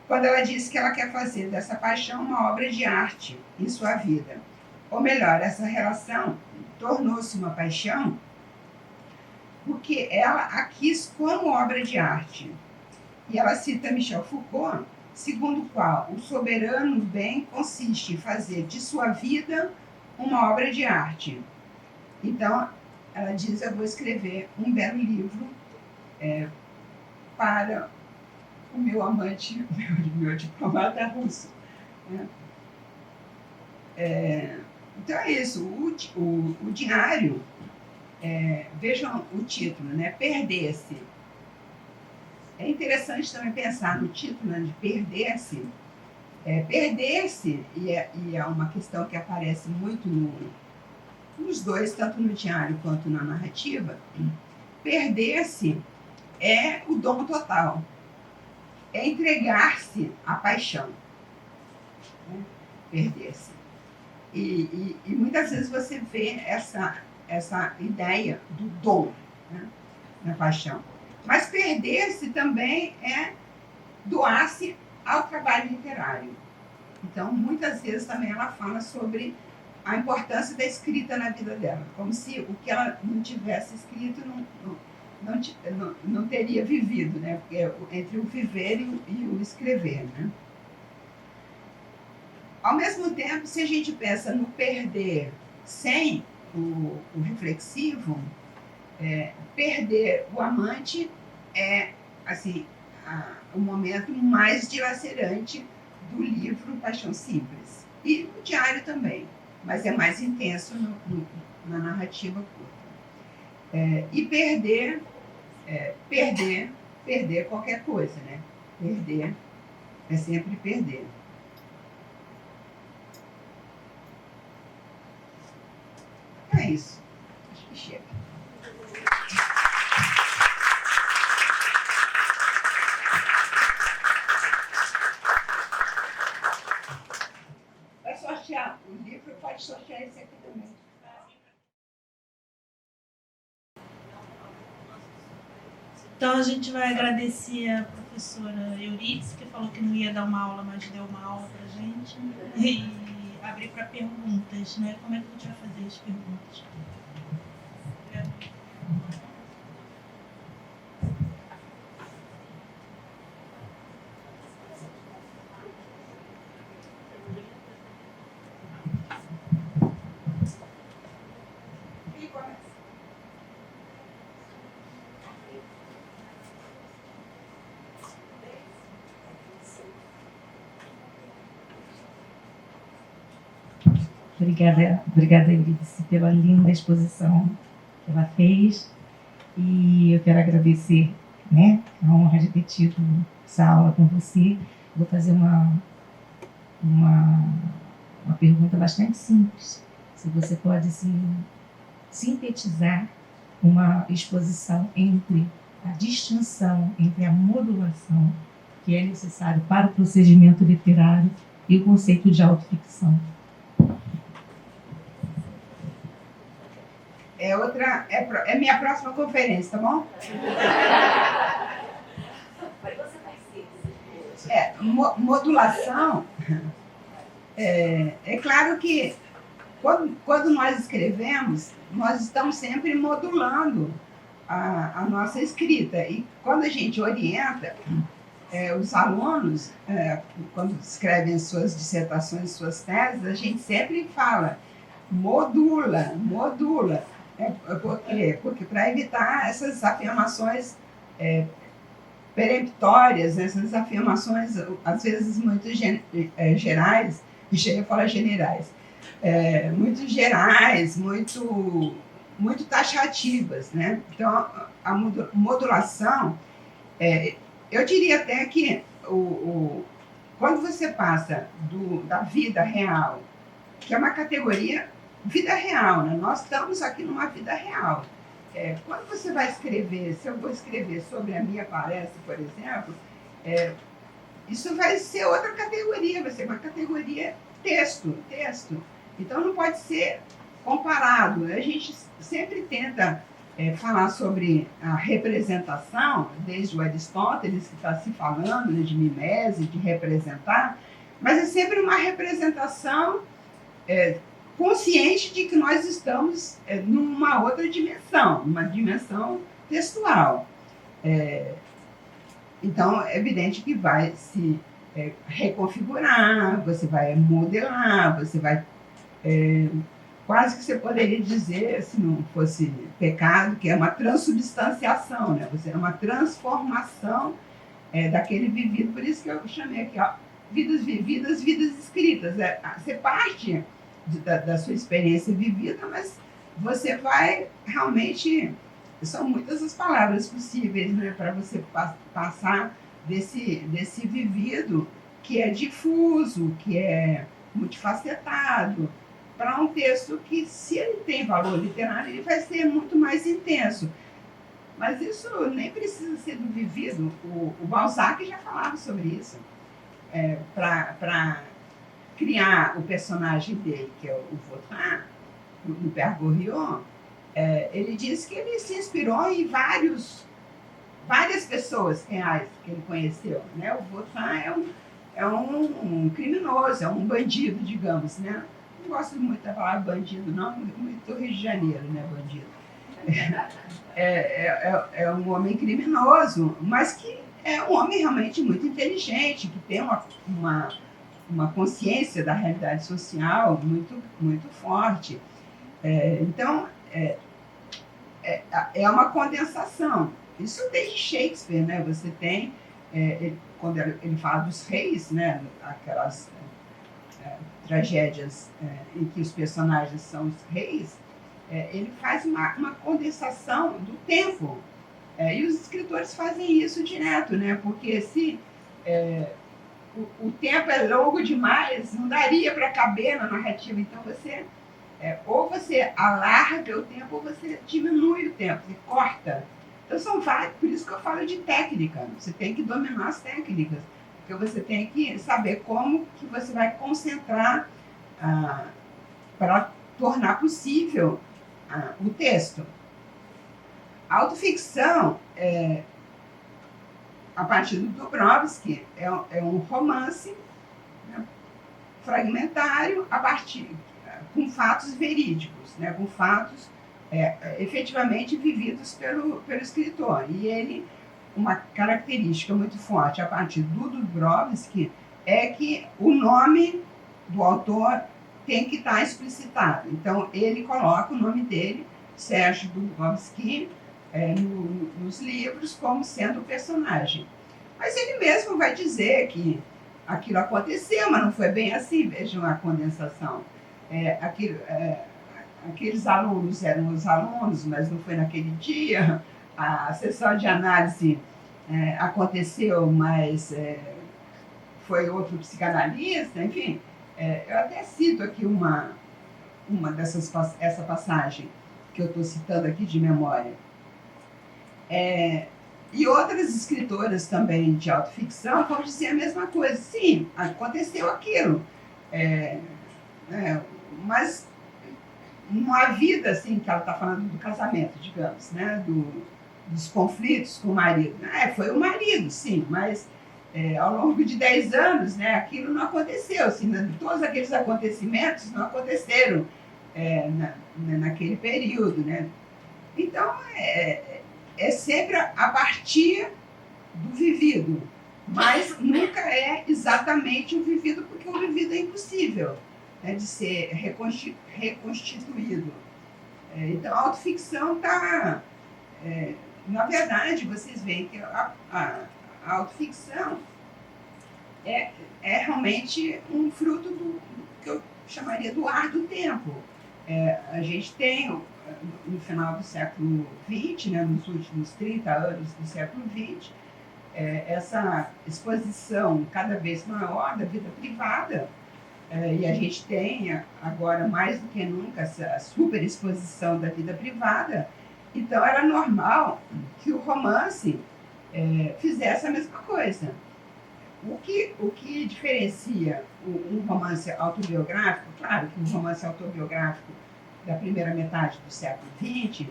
quando ela diz que ela quer fazer dessa paixão uma obra de arte em sua vida. Ou melhor, essa relação tornou-se uma paixão porque ela a quis como obra de arte. E ela cita Michel Foucault, segundo o qual o soberano bem consiste em fazer de sua vida uma obra de arte. Então, ela diz, eu vou escrever um belo livro para o meu amante, meu diplomata russo. Então é isso, o diário, vejam o título, né? Perder-se. É interessante também pensar no título, né, de perder-se. Perder-se, e é uma questão que aparece muito nos dois, tanto no diário quanto na narrativa. Perder-se é o dom total, é entregar-se à paixão, né? Perder-se. E muitas vezes você vê essa ideia do dom, né, na paixão. Mas perder-se também é doar-se ao trabalho literário. Então, muitas vezes também ela fala sobre a importância da escrita na vida dela, como se o que ela não tivesse escrito não teria vivido, né? Porque entre o viver e o escrever, né? Ao mesmo tempo, se a gente pensa no perder sem o reflexivo, perder o amante é assim, o momento mais dilacerante do livro Paixão Simples. E o diário também, mas é mais intenso na narrativa curta. E perder qualquer coisa, né? Perder é sempre perder. É isso. Acho que chega. Vai sortear o livro, pode sortear esse aqui também. Então, a gente vai agradecer a professora Euridice, que falou que não ia dar uma aula, mas deu uma aula para a gente. E abrir para perguntas, né? Como é que a gente vai fazer as perguntas? Obrigada, Euridice, pela linda exposição que ela fez. E eu quero agradecer, né, a honra de ter tido essa aula com você. Vou fazer uma pergunta bastante simples. Se você pode sintetizar uma exposição entre a distinção entre a modulação, que é necessário para o procedimento literário, e o conceito de autoficção. É minha próxima conferência, tá bom? Modulação. É claro que quando nós escrevemos, nós estamos sempre modulando a nossa escrita. E quando a gente orienta os alunos, quando escrevem suas dissertações, suas teses, a gente sempre fala, modula. Por quê? Porque para evitar essas afirmações peremptórias, essas afirmações, às vezes, muito gerais, eu ia falar generais, muito gerais, muito taxativas, né? Então, a modulação, eu diria até que quando você passa da vida real, que é uma categoria vida real, né? Nós estamos aqui numa vida real. Quando você vai escrever, se eu vou escrever sobre a minha palestra, por exemplo, isso vai ser outra categoria, vai ser uma categoria texto. Então não pode ser comparado. A gente sempre tenta falar sobre a representação, desde o Aristóteles, que está se falando, né, de mimese, de representar, mas é sempre uma representação consciente de que nós estamos numa outra dimensão, uma dimensão textual. Então, é evidente que vai se reconfigurar, você vai modelar, você vai... quase que você poderia dizer, se não fosse pecado, que é uma transubstanciação, né? Você é uma transformação daquele vivido. Por isso que eu chamei aqui, ó, vidas vividas, vidas escritas. Você parte da sua experiência vivida, mas você vai realmente... São muitas as palavras possíveis, né, para você passar desse vivido que é difuso, que é multifacetado, para um texto que, se ele tem valor literário, ele vai ser muito mais intenso. Mas isso nem precisa ser do vivido. O Balzac já falava sobre isso. Para criar o personagem dele, que é o Vautrin, no Père Goriot, ele disse que ele se inspirou em várias pessoas reais que ele conheceu, né? O Vautrin é um criminoso, é um bandido, digamos, né? Não gosto muito da palavra bandido, não, muito do Rio de Janeiro, né, bandido. É um homem criminoso, mas que é um homem realmente muito inteligente, que tem uma consciência da realidade social muito, muito forte. Então, é uma condensação. Isso desde Shakespeare, né? Você tem, quando ele fala dos reis, né? Aquelas tragédias em que os personagens são os reis, ele faz uma condensação do tempo. E os escritores fazem isso direto, né? Porque se o tempo é longo demais, não daria para caber na narrativa. Então, ou você alarga o tempo, ou você diminui o tempo, você corta. Então, são vários, por isso que eu falo de técnica. Você tem que dominar as técnicas, porque você tem que saber como que você vai concentrar para tornar possível o texto. A autoficção, a partir do Dubrovsky, é um romance, né, fragmentário, com fatos verídicos, né, com fatos efetivamente vividos pelo escritor. E ele, uma característica muito forte a partir do Dubrovsky é que o nome do autor tem que estar explicitado. Então, ele coloca o nome dele, Sérgio Dubrovsky, nos livros como sendo o personagem. Mas ele mesmo vai dizer que aquilo aconteceu, mas não foi bem assim. Vejam a condensação. Aqueles alunos eram os alunos, mas não foi naquele dia. A sessão de análise aconteceu, mas foi outro psicanalista. Enfim, eu até cito aqui essa passagem que eu estou citando aqui de memória. E outras escritoras também de autoficção vão dizer a mesma coisa. Sim, aconteceu aquilo. Mas uma vida, assim, que ela está falando do casamento, digamos, né? Dos conflitos com o marido. Foi o marido, sim, mas ao longo de 10 anos, né, aquilo não aconteceu. Assim, todos aqueles acontecimentos não aconteceram naquele período, né? Então, é sempre a partir do vivido, mas nunca é exatamente o vivido, porque o vivido é impossível, né, de ser reconstituído. Então, a autoficção está... na verdade, vocês veem que a autoficção é realmente um fruto do que eu chamaria do ar do tempo. A gente tem, no final do século XX, né, nos últimos 30 anos do século XX, essa exposição cada vez maior da vida privada, e a gente tem agora, mais do que nunca, essa superexposição da vida privada. Então, era normal que o romance fizesse a mesma coisa. O que diferencia um romance autobiográfico? Claro que um romance autobiográfico da primeira metade do século XX,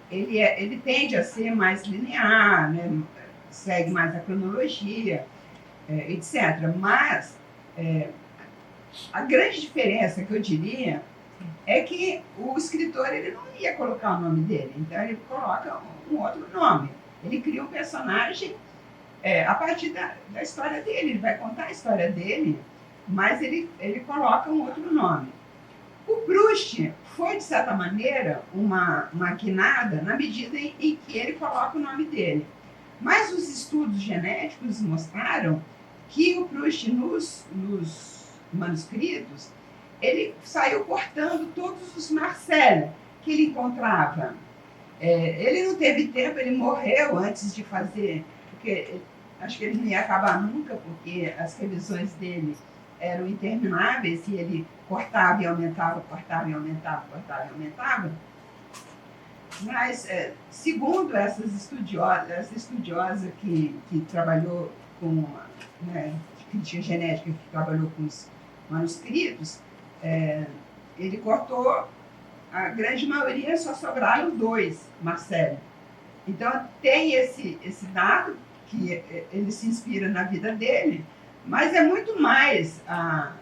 ele tende a ser mais linear, né? Segue mais a cronologia, etc. Mas a grande diferença que eu diria é que o escritor ele não ia colocar o nome dele, então ele coloca um outro nome. Ele cria um personagem a partir da história dele, ele vai contar a história dele, mas ele coloca um outro nome. O Proust foi, de certa maneira, uma guinada na medida em que ele coloca o nome dele. Mas os estudos genéticos mostraram que o Proust, nos manuscritos, ele saiu cortando todos os Marcel que ele encontrava. Ele não teve tempo, ele morreu antes de fazer, porque acho que ele não ia acabar nunca, porque as revisões dele eram intermináveis e ele cortava e aumentava, cortava e aumentava, cortava e aumentava. Mas, segundo essa estudiosa que trabalhou com crítica genética, que trabalhou com os manuscritos, ele cortou, a grande maioria só sobraram 2, Marcel. Então, tem esse dado, que ele se inspira na vida dele, mas é muito mais a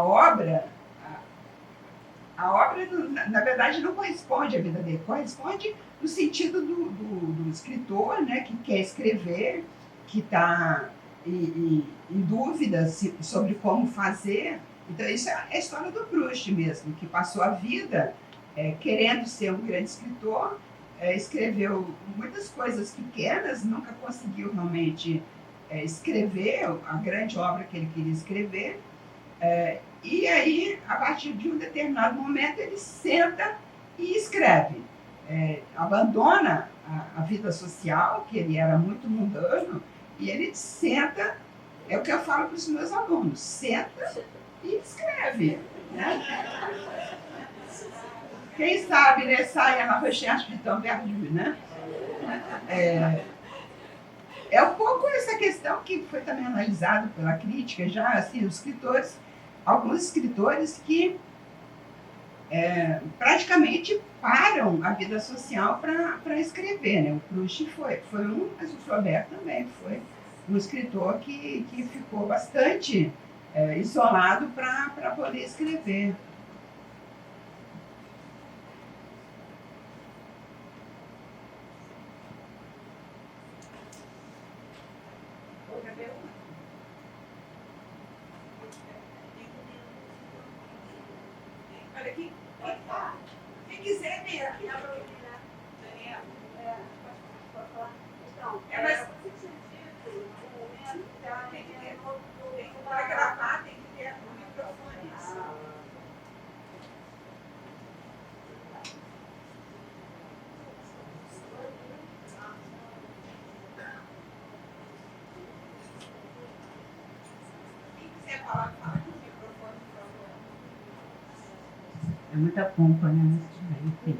obra. A obra, na verdade, não corresponde à vida dele, corresponde no sentido do escritor, né, que quer escrever, que está em dúvida sobre como fazer. Então, isso é a história do Proust mesmo, que passou a vida querendo ser um grande escritor, escreveu muitas coisas pequenas, nunca conseguiu realmente escrever a grande obra que ele queria escrever. E aí, a partir de um determinado momento, ele senta e escreve. Abandona a vida social, que ele era muito mundano, e ele senta, é o que eu falo para os meus alunos, senta e escreve. Né? Quem sabe, né, saia na recherche de tão perdu, né? É um pouco essa questão que foi também analisada pela crítica, já assim, os escritores, alguns escritores que praticamente param a vida social para escrever. Né? O Proust foi um, mas o Flaubert também foi um escritor que ficou bastante isolado para poder escrever. Olha aqui, quem quiser ver aqui. Mas para gravar tem que ter um microfone. Quem quiser falar, fala com o microfone, por favor. É muita pompa, né? Enfim.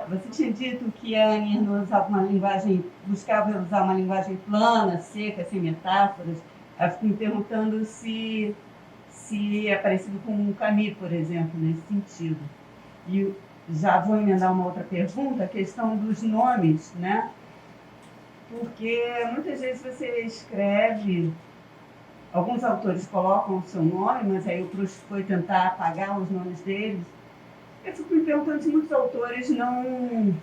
Você tinha dito que a Annie usava uma linguagem, buscava usar uma linguagem plana, seca, sem metáforas. Eu fico me perguntando se é parecido com o Camus, por exemplo, nesse sentido. E já vou emendar uma outra pergunta, a questão dos nomes, né? Porque muitas vezes você escreve, alguns autores colocam o seu nome, mas aí o Proust foi tentar apagar os nomes deles. Eu fico me perguntando se muitos autores não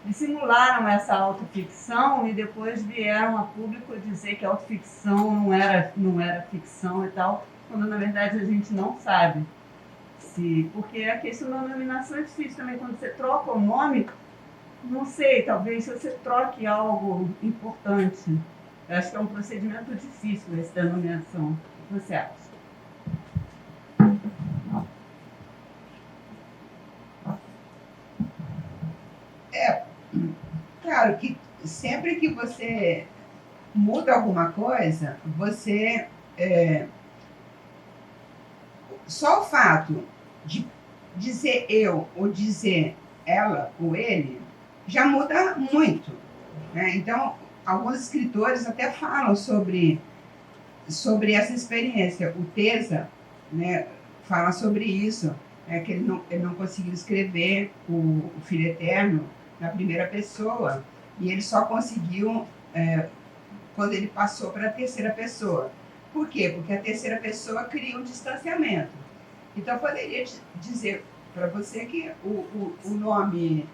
dissimularam essa autoficção e depois vieram a público dizer que a autoficção não era ficção e tal, quando na verdade a gente não sabe. Porque a questão da nominação é difícil também, quando você troca o nome, não sei, talvez você troque algo importante. Eu acho que é um procedimento difícil esse da nomeação. O que você acha? Claro que sempre que você muda alguma coisa, você... só o fato de dizer eu ou dizer ela ou ele já muda muito. Né? Então, alguns escritores até falam sobre essa experiência. O Tesa, né, fala sobre isso, que ele não conseguiu escrever o Filho Eterno na primeira pessoa, e ele só conseguiu quando ele passou para a terceira pessoa. Por quê? Porque a terceira pessoa cria um distanciamento. Então, eu poderia dizer para você que o nome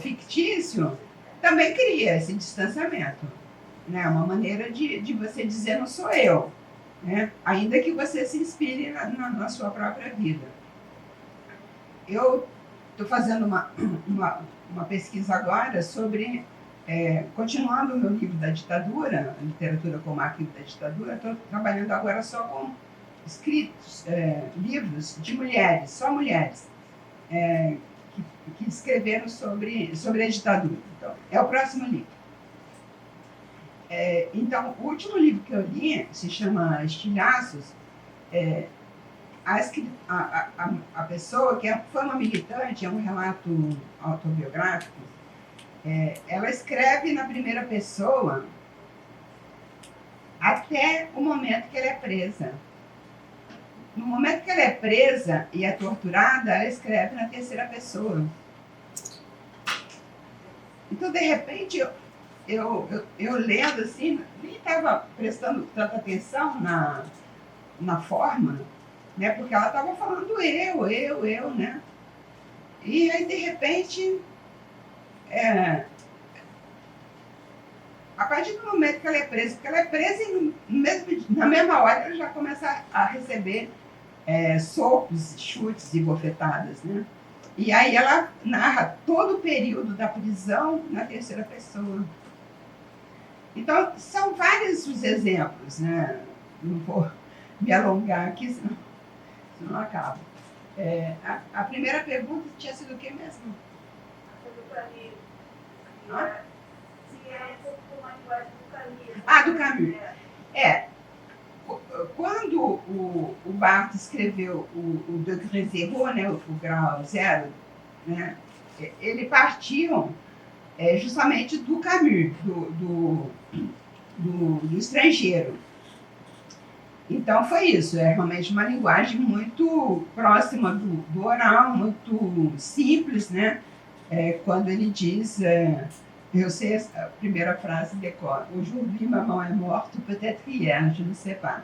fictício também cria esse distanciamento, né? Uma maneira de você dizer não sou eu, né? Ainda que você se inspire na sua própria vida. Eu estou fazendo uma pesquisa agora sobre, continuando o meu livro da ditadura, Literatura como Arquivo da Ditadura, estou trabalhando agora só com escritos, livros de mulheres, só mulheres, que escreveram sobre a ditadura. Então, é o próximo livro. Então, o último livro que eu li se chama Estilhaços. A pessoa, que foi uma militante, é um relato autobiográfico, ela escreve na primeira pessoa até o momento que ela é presa. No momento que ela é presa e é torturada, ela escreve na terceira pessoa. Então, de repente, eu lendo assim, nem estava prestando tanta atenção na forma, né? Porque ela estava falando eu, né? E aí, de repente, a partir do momento que ela é presa, porque ela é presa e na mesma hora ela já começa a receber socos, chutes e bofetadas, né? E aí ela narra todo o período da prisão na terceira pessoa. Então, são vários os exemplos, né? Não vou me alongar aqui, senão acaba. A primeira pergunta tinha sido o que mesmo? Do Camus. Quando o Barthes escreveu o Degré Zéro, né, o grau zero, né, ele partiu justamente do Camus, do estrangeiro. Então foi isso, realmente uma linguagem muito próxima do oral, muito simples, né? Quando ele diz, eu sei a primeira frase decora, aujourd'hui maman est morte, peut-être hier, je ne sais pas.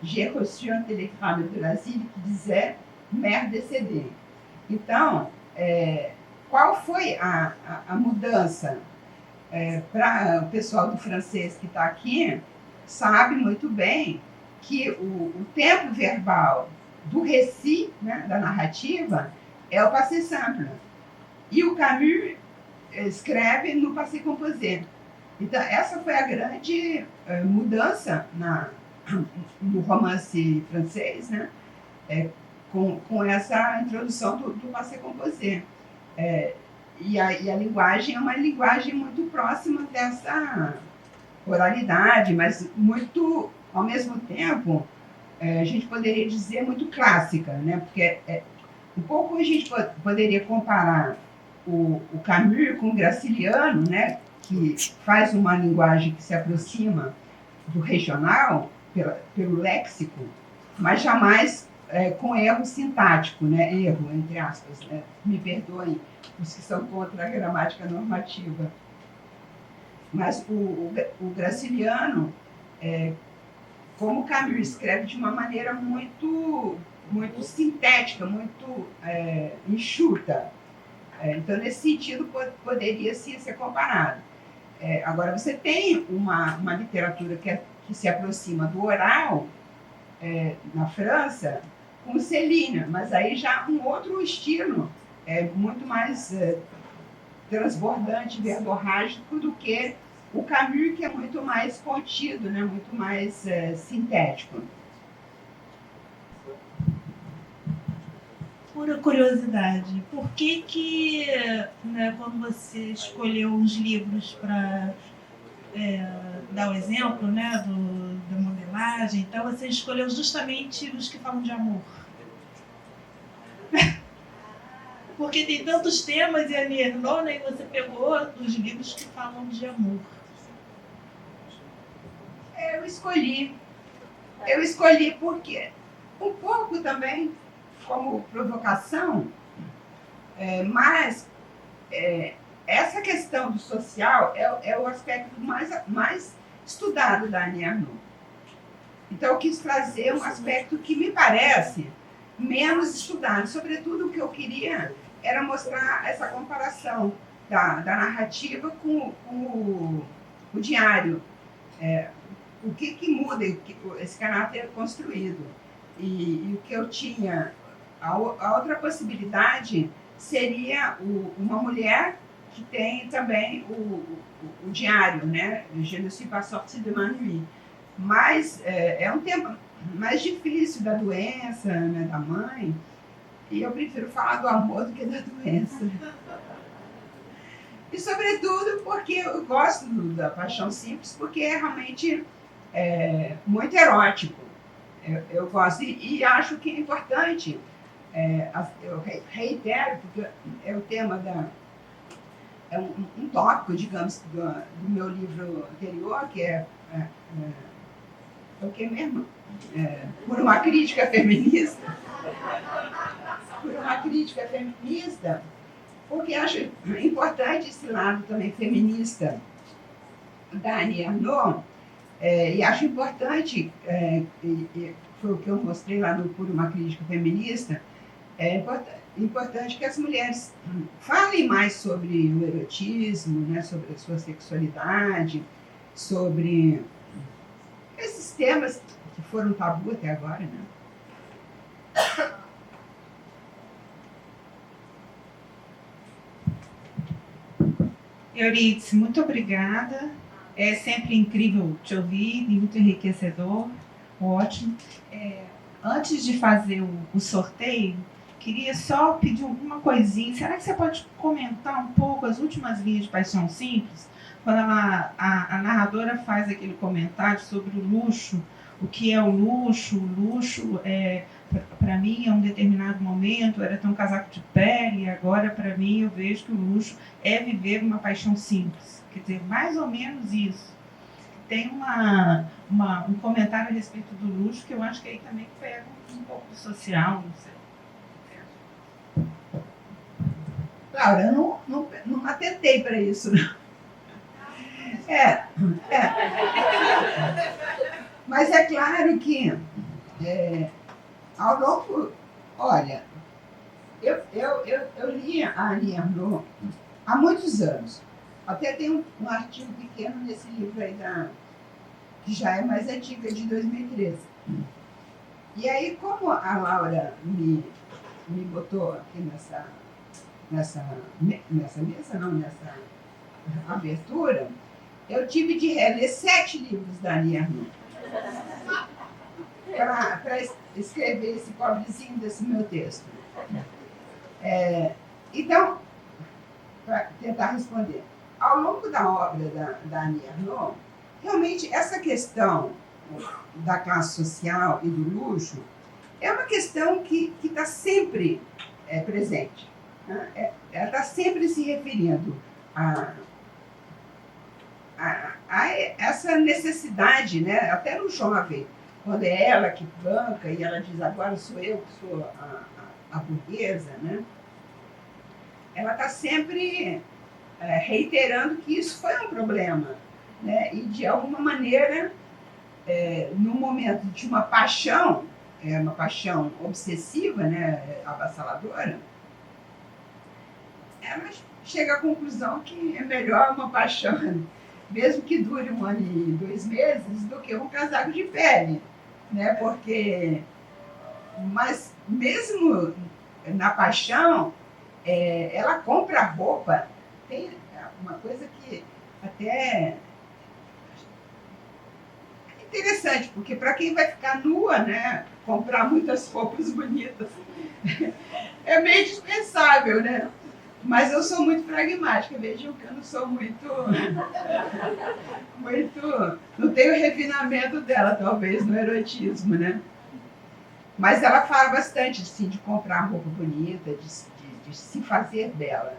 J'ai reçu un télégramme de l'asile que disait mère décédée. Então, qual foi a mudança? Para o pessoal do francês que está aqui, sabe muito bem que o tempo verbal do récit, né, da narrativa, é o passé simple. E o Camus escreve no passé composé. Então, essa foi a grande mudança no romance francês, né, com essa introdução do passé composé. E a linguagem é uma linguagem muito próxima dessa oralidade, mas muito, ao mesmo tempo, a gente poderia dizer muito clássica, né? Porque um pouco a gente poderia comparar o Camus com o Graciliano, né? Que faz uma linguagem que se aproxima do regional pelo léxico, mas jamais com erro sintático, né? Erro, entre aspas, né? Me perdoem os que são contra a gramática normativa. Mas o Graciliano, como Camus escreve de uma maneira muito, muito sintética, muito enxuta. Então, nesse sentido, poderia sim ser comparado. Agora, você tem uma literatura que se aproxima do oral na França, com Céline, mas aí já um outro estilo, muito mais transbordante, verborrágico do que o Camus, que é muito mais contido, né? Muito mais sintético. Pura curiosidade, por que né, quando você escolheu os livros para dar o exemplo, né, da modelagem, então você escolheu justamente os que falam de amor? Porque tem tantos temas e a Annie Ernaux, né, e você pegou os livros que falam de amor. Eu escolhi porque, um pouco também como provocação, mas essa questão do social é o aspecto mais estudado da Annie Ernaux. Então, eu quis trazer um aspecto que me parece menos estudado. Sobretudo, o que eu queria era mostrar essa comparação da narrativa com o diário. O que muda esse caráter construído. E o que eu tinha... A outra possibilidade seria uma mulher que tem também o diário, né? Je ne suis pas sortie de ma nuit. Mas é um tema mais difícil da doença, né, da mãe, e eu prefiro falar do amor do que da doença. E, sobretudo, porque eu gosto da Paixão Simples, porque é realmente muito erótico. Eu gosto, e acho que é importante, eu reitero, porque é o tema é um tópico, digamos, do meu livro anterior, que é o que mesmo? Por uma crítica feminista. Por uma crítica feminista, porque acho importante esse lado também feminista da Annie Ernaux, e acho importante, foi o que eu mostrei lá no Por uma Crítica Feminista, importante que as mulheres falem mais sobre o erotismo, né, sobre a sua sexualidade, sobre esses temas que foram tabu até agora, né? Euridice, muito obrigada. É sempre incrível te ouvir e muito enriquecedor. Ótimo. Antes de fazer o sorteio, queria só pedir alguma coisinha. Será que você pode comentar um pouco as últimas linhas de Paixão Simples? Quando a narradora faz aquele comentário sobre o luxo, o que é o luxo para mim, em um determinado momento, era ter um casaco de pele, e agora, para mim, eu vejo que o luxo é viver uma paixão simples. Quer dizer, mais ou menos isso. Tem um comentário a respeito do luxo, que eu acho que aí também pega um pouco do social, não sei. Laura, eu não atentei para isso, não. Mas é claro que ao longo... Olha, eu li a Annie Ernaux há muitos anos. Até tem um artigo pequeno nesse livro aí, que já é mais antiga, de 2013. E aí, como a Laura me botou aqui nessa abertura, eu tive de reler 7 livros da Annie Ernaux para escrever esse pobrezinho desse meu texto. Então, para tentar responder, ao longo da obra da Annie Ernaux, realmente essa questão da classe social e do luxo é uma questão que está sempre presente. Né? Ela está sempre se referindo a essa necessidade, né? Até no jovem, quando é ela que banca e ela diz, agora sou eu que sou a burguesa, né? Ela está sempre reiterando que isso foi um problema, né? E, de alguma maneira, no momento de uma paixão obsessiva, né? Avassaladora, ela chega à conclusão que é melhor uma paixão, mesmo que dure 1 ano e 2 meses, do que um casaco de pele, né? Porque, mas mesmo na paixão, ela compra roupa. Tem uma coisa que até é interessante, porque para quem vai ficar nua, né, comprar muitas roupas bonitas é meio dispensável, né? Mas eu sou muito pragmática, vejam que eu não sou muito... não tenho o refinamento dela, talvez, no erotismo, né? Mas ela fala bastante, assim, de comprar roupa bonita, de se fazer bela.